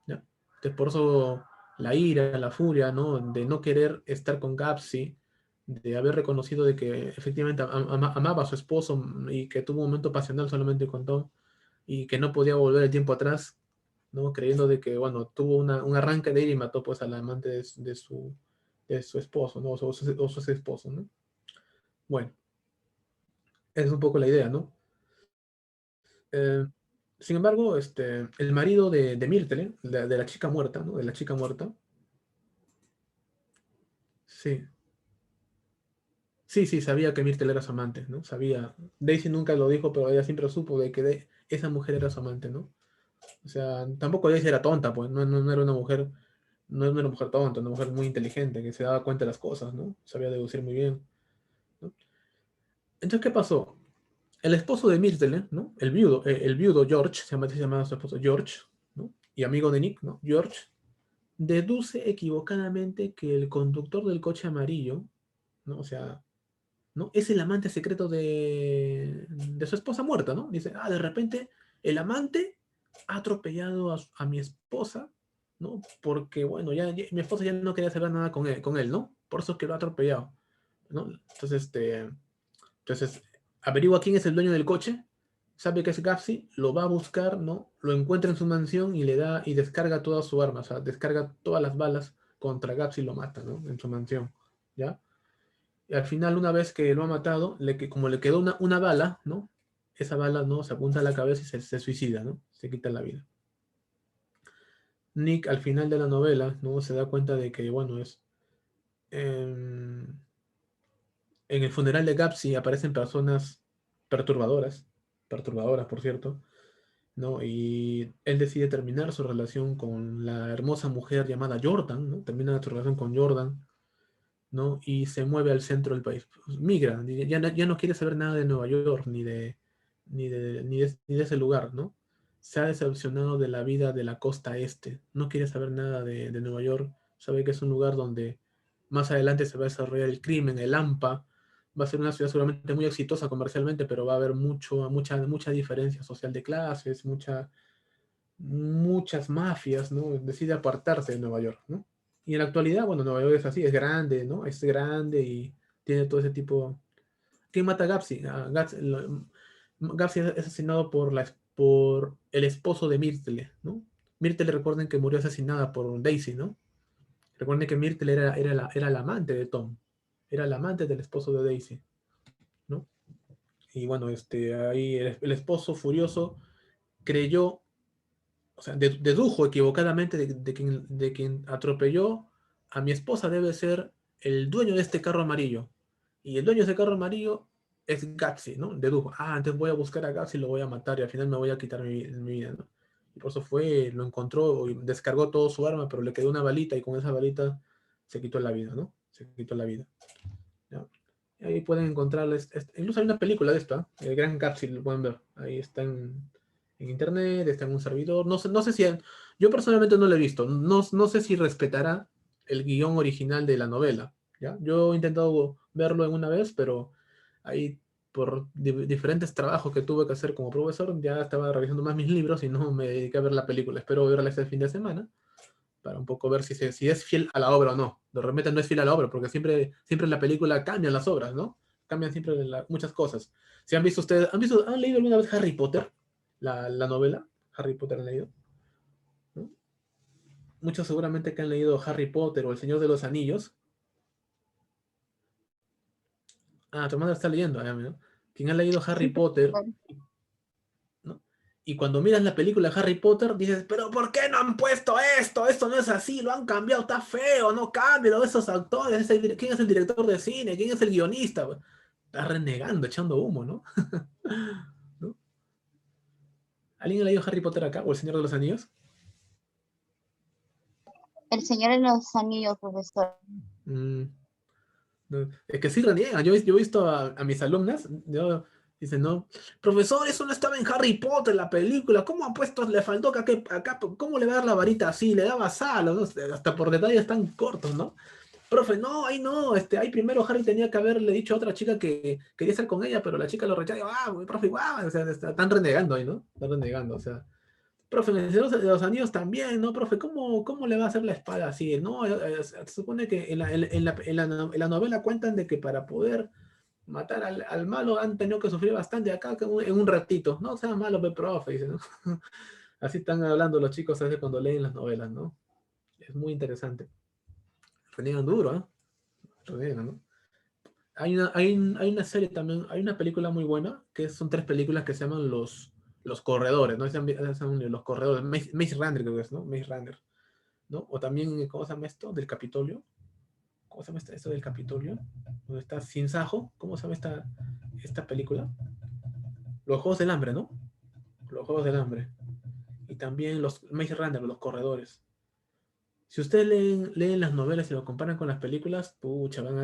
¿Ya? Entonces por eso la ira, la furia, ¿no? De no querer estar con Gapsi, de haber reconocido de que efectivamente amaba a su esposo y que tuvo un momento pasional solamente con Tom y que no podía volver el tiempo atrás, ¿no? Creyendo de que, bueno, tuvo un arranque de ira y mató pues al amante de su esposo, ¿no? O su ex esposo, ¿no? Bueno, esa es un poco la idea, ¿no? Eh, Sin embargo, el marido de Myrtle, de la chica muerta, ¿no? De la chica muerta, sí, sí, sí, sabía que Myrtle era su amante, ¿no? Sabía. Daisy nunca lo dijo, pero ella siempre supo de que esa mujer era su amante, ¿no? O sea, tampoco Daisy era tonta, pues, no era una mujer, no era una mujer tonta, una mujer muy inteligente, que se daba cuenta de las cosas, ¿no? Sabía deducir muy bien, ¿no? Entonces, ¿qué pasó? El esposo de Myrtle, ¿no? El viudo George, se llama su esposo George, ¿no? Y amigo de Nick, ¿no? George, deduce equivocadamente que el conductor del coche amarillo, ¿no? O sea, ¿no? Es el amante secreto de su esposa muerta, ¿no? Dice, de repente el amante ha atropellado a mi esposa, ¿no? Porque, bueno, mi esposa ya no quería saber nada con él, ¿no? Por eso es que lo ha atropellado, ¿no? Entonces, averigua quién es el dueño del coche, sabe que es Gapsi, lo va a buscar, ¿no? Lo encuentra en su mansión y le da y descarga toda su arma, o sea, descarga todas las balas contra Gapsi y lo mata, ¿no? En su mansión, ¿ya? Y al final, una vez que lo ha matado, como le quedó una bala, ¿no? Esa bala, ¿no? Se apunta a la cabeza y se suicida, ¿no? Se quita la vida. Nick, al final de la novela, ¿no? Se da cuenta de que, bueno, em, en el funeral de Gapsi aparecen personas perturbadoras, perturbadoras, por cierto, ¿no? Y él decide terminar su relación con la hermosa mujer llamada Jordan, ¿no? Termina su relación con Jordan, ¿no? Y se mueve al centro del país. Pues, migra, ya no quiere saber nada de Nueva York, ni de ese lugar, ¿no? Se ha decepcionado de la vida de la costa este, no quiere saber nada de Nueva York, sabe que es un lugar donde más adelante se va a desarrollar el crimen, el AMPA, va a ser una ciudad seguramente muy exitosa comercialmente, pero va a haber mucha diferencia social de clases, muchas mafias, ¿no? Decide apartarse de Nueva York, ¿no? Y en la actualidad, bueno, Nueva York es así, es grande, ¿no? Es grande y tiene todo ese tipo. ¿Quién mata a Gapsi? Gapsi es asesinado por el esposo de Myrtle, ¿no? Myrtle, recuerden que murió asesinada por Daisy, ¿no? Recuerden que Myrtle era la amante de Tom, era la amante del esposo de Daisy, ¿no? Y bueno, ahí el esposo furioso creyó, o sea, dedujo equivocadamente de quien atropelló a mi esposa debe ser el dueño de este carro amarillo. Y el dueño de ese carro amarillo es Gatsby, ¿no? Dedujo, entonces voy a buscar a Gatsby y lo voy a matar y al final me voy a quitar mi vida, ¿no? Y por eso lo encontró y descargó todo su arma, pero le quedó una balita y con esa balita se quitó la vida, ¿no? Se quitó la vida. ¿Ya? Y ahí pueden encontrar, incluso hay una película de esto, El Gran Gatsby, lo pueden ver. Ahí está en internet, está en un servidor. No sé si. Yo personalmente no lo he visto. No sé si respetará el guión original de la novela. ¿Ya? Yo he intentado verlo en una vez, pero ahí por diferentes trabajos que tuve que hacer como profesor, ya estaba revisando más mis libros y no me dediqué a ver la película. Espero verla este fin de semana para un poco ver si es fiel a la obra o no. De repente no es fiel a la obra, porque siempre en la película cambian las obras, ¿no? Cambian siempre muchas cosas. Si han visto ustedes, ¿han leído alguna vez Harry Potter? La novela, Harry Potter han leído, ¿no? Muchos seguramente que han leído Harry Potter o El Señor de los Anillos. Tu madre está leyendo, ¿no? Quien ha leído Harry Sí, Potter, profesor. ¿no? Y cuando miras la película de Harry Potter, dices, pero ¿por qué no han puesto esto? Esto no es así, lo han cambiado, está feo, no cámbialo, esos actores, ¿quién es el director de cine? ¿Quién es el guionista? Está renegando, echando humo, ¿no? ¿No? ¿Alguien ha leído Harry Potter acá o El Señor de los Anillos? El Señor de los Anillos, profesor. Mm, no. Es que sí reniegan. Yo he visto a mis alumnas, dicen, no, profesor, eso no estaba en Harry Potter, la película, ¿cómo ha puesto, le faltó acá, cómo le va a dar la varita así? Le daba sal, ¿no? Hasta por detalles tan cortos, ¿no? Profe, no, ahí no, ahí primero Harry tenía que haberle dicho a otra chica que quería estar con ella, pero la chica lo rechaza, profe, o sea, están renegando ahí, ¿no? Están renegando, o sea. Profe, en el Señor de los Anillos también, ¿no, profe? ¿Cómo le va a hacer la espada así? No, se supone que en la novela cuentan de que para poder matar al malo han tenido que sufrir bastante acá en un ratito. No sea malo, profe, dice, ¿no? Así están hablando los chicos a veces cuando leen las novelas, ¿no? Es muy interesante. Reniegan duro, ¿eh? Rodena, ¿no? Hay una serie también, hay una película muy buena, que son tres películas que se llaman Los Corredores, ¿no? Los Corredores, Maze Runner creo que es, ¿no? Maze Runner, ¿no? O también, ¿cómo se llama esto? Del Capitolio. ¿Cómo se llama esto del Capitolio? ¿Dónde está Sin Sajo? ¿Cómo se llama esta película? Los Juegos del Hambre, ¿no? Los Juegos del Hambre. Y también los Maze Runner, los corredores. Si ustedes leen las novelas y lo comparan con las películas, pucha, se van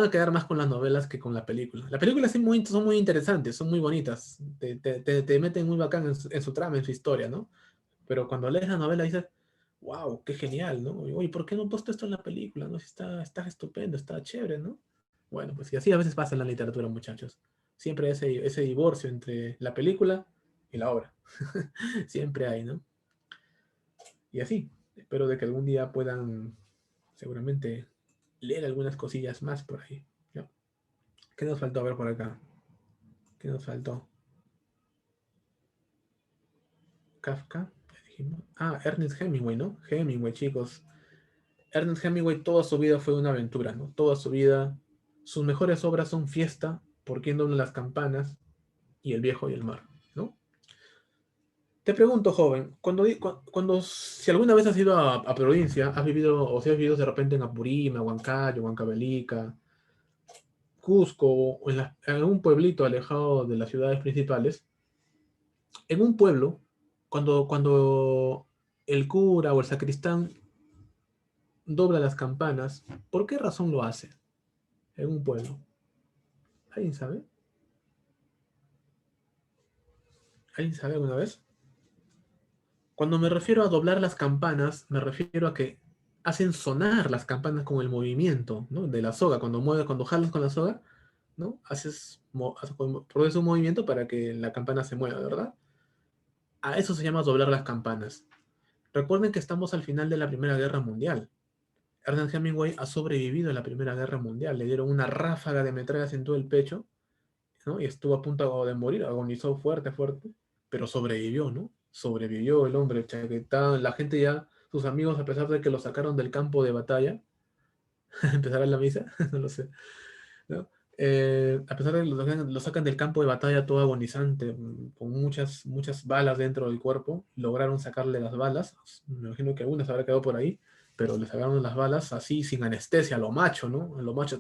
a quedar más con las novelas que con la película. Las películas son muy interesantes, son muy bonitas, te meten muy bacán en su trama, en su historia, ¿no? Pero cuando lees la novela dices, wow, qué genial, ¿no? Oye, ¿por qué no han puesto esto en la película? ¿No? Si está estupendo, está chévere, ¿no? Bueno, pues y así a veces pasa en la literatura, muchachos. Siempre ese divorcio entre la película y la obra. Siempre hay, ¿no? Y así, espero de que algún día puedan seguramente leer algunas cosillas más por ahí. ¿No? ¿Qué nos faltó ver por acá? ¿Qué nos faltó? Kafka, ya dijimos. Ah, Ernest Hemingway, ¿no? Hemingway, chicos. Ernest Hemingway toda su vida fue una aventura, ¿no? Toda su vida, sus mejores obras son Fiesta, Por quién doblan las campanas y El viejo y el mar, ¿no? Te pregunto, joven, si alguna vez has ido a provincia, has vivido, o si has vivido de repente en Apurímac, Huancayo, Huancavelica, Cusco, o en algún pueblito alejado de las ciudades principales, en un pueblo, cuando el cura o el sacristán dobla las campanas, ¿por qué razón lo hace en un pueblo? ¿Alguien sabe? ¿Alguien sabe alguna vez? Cuando me refiero a doblar las campanas, me refiero a que hacen sonar las campanas con el movimiento, ¿no? De la soga. Cuando jalas con la soga, ¿no? Produces un movimiento para que la campana se mueva, ¿verdad? A eso se llama doblar las campanas. Recuerden que estamos al final de la Primera Guerra Mundial. Ernest Hemingway ha sobrevivido a la Primera Guerra Mundial. Le dieron una ráfaga de metrallas en todo el pecho, ¿no? Y estuvo a punto de morir, agonizó fuerte, fuerte, pero sobrevivió, ¿no? Sobrevivió el hombre, chaquetado, la gente ya, sus amigos, a pesar de que lo sacaron del campo de batalla, empezará la misa, no lo sé, ¿no? A pesar de que lo sacan del campo de batalla todo agonizante, con muchas, muchas balas dentro del cuerpo, lograron sacarle las balas, me imagino que algunas habrá quedado por ahí, pero le sacaron las balas así, sin anestesia, a lo macho, ¿no? A lo macho,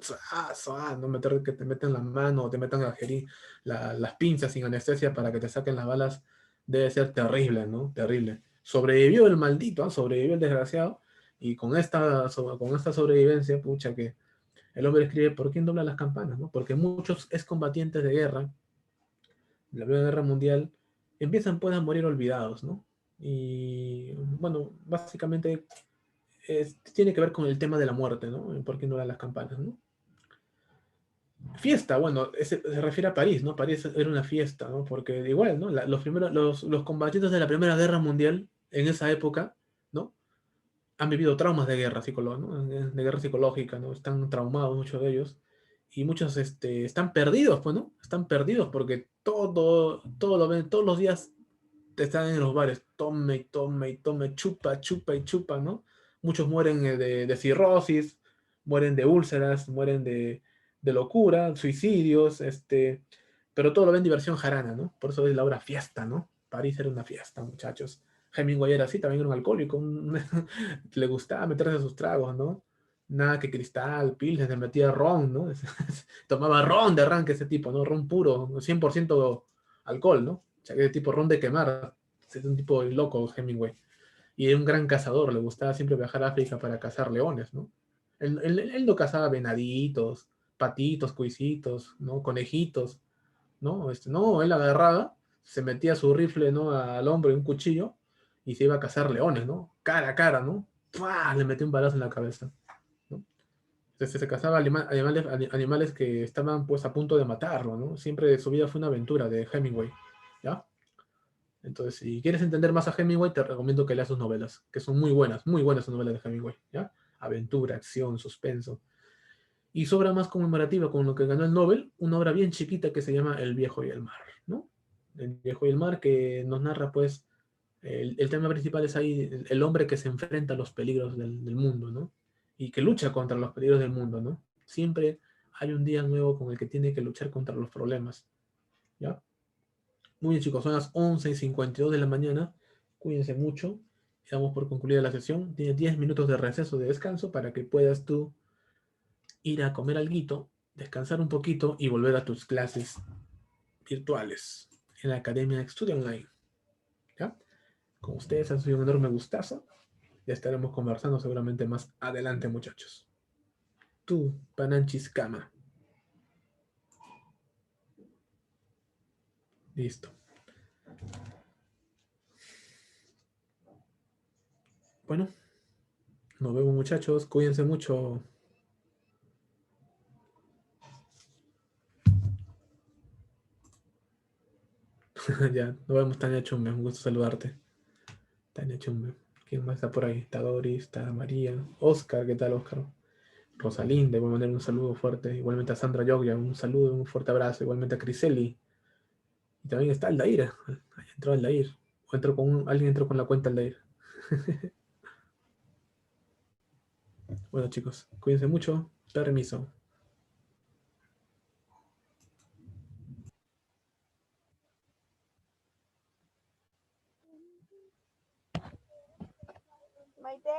no meter que te metan la mano o te metan las pinzas sin anestesia para que te saquen las balas, debe ser terrible, ¿no? Terrible. Sobrevivió el maldito, ¿ah? Sobrevivió el desgraciado, y con esta sobrevivencia, pucha que el hombre escribe, ¿por quién dobla las campanas? ¿No? Porque muchos excombatientes de guerra, de la Primera Guerra Mundial, empiezan pues a morir olvidados, ¿no? Y bueno, básicamente tiene que ver con el tema de la muerte, ¿no? ¿Por qué no doblan las campanas, ¿no? Fiesta, bueno, se refiere a París, ¿no? París era una fiesta, ¿no? Porque igual, ¿no? Los combatientes de la Primera Guerra Mundial en esa época, ¿no? Han vivido traumas de guerra, ¿no? De guerra psicológica, ¿no? Están traumados muchos de ellos. Y muchos están perdidos, pues, ¿no? Están perdidos porque todo lo ven, todos los días te están en los bares, tome y tome y tome, chupa, chupa y chupa, ¿no? Muchos mueren de cirrosis, mueren de úlceras, mueren de locura, suicidios, pero todo lo ven diversión jarana, ¿no? Por eso es la obra fiesta, ¿no? París era una fiesta, muchachos. Hemingway era así, también era un alcohólico, le gustaba meterse sus tragos, ¿no? Nada que cristal, pilsen, se metía ron, ¿no? Tomaba ron de arranque ese tipo, ¿no? Ron puro, 100% alcohol, ¿no? O sea, ese tipo ron de quemar, es un tipo loco Hemingway. Y era un gran cazador, le gustaba siempre viajar a África para cazar leones, ¿no? Él no cazaba venaditos, patitos, cuisitos, ¿no? Conejitos, ¿no? No, él agarraba, se metía su rifle, ¿no? Al hombro y un cuchillo y se iba a cazar leones, ¿no? Cara a cara, ¿no? ¡Pua! Le metió un balazo en la cabeza, ¿no? Entonces se cazaba animales que estaban pues a punto de matarlo, ¿no? Siempre su vida fue una aventura de Hemingway, ¿ya? Entonces, si quieres entender más a Hemingway, te recomiendo que leas sus novelas, que son muy buenas sus novelas de Hemingway, ¿ya? Aventura, acción, suspenso. Y su obra más conmemorativa, con lo que ganó el Nobel, una obra bien chiquita que se llama El viejo y el mar, ¿no? El viejo y el mar, que nos narra, pues, el tema principal es ahí el hombre que se enfrenta a los peligros del mundo, ¿no? y que lucha contra los peligros del mundo, ¿no? Siempre hay un día nuevo con el que tiene que luchar contra los problemas, ¿ya? Muy bien, chicos, son las 11:52 de la mañana. Cuídense mucho. Damos por concluida la sesión. Tienes 10 minutos de receso de descanso para que puedas tú ir a comer alguito, descansar un poquito y volver a tus clases virtuales en la Academia Estudia Online. ¿Ya? Con ustedes ha sido un enorme gustazo. Ya estaremos conversando seguramente más adelante, muchachos. Tú, Pananchis Kama. Listo. Bueno, nos vemos, muchachos. Cuídense mucho. Ya, nos vemos, Tania Chumbe. Un gusto saludarte. Tania Chumbe. ¿Quién más está por ahí? Está Doris, está María. Oscar, ¿qué tal, Oscar? Rosalinda, voy a mandar un saludo fuerte. Igualmente a Sandra Yoglia, un saludo, un fuerte abrazo. Igualmente a Criseli. Y también está Aldair. Ahí entró Aldair. O entró alguien entró con la cuenta Aldair. Bueno, chicos, cuídense mucho. Permiso. Maite.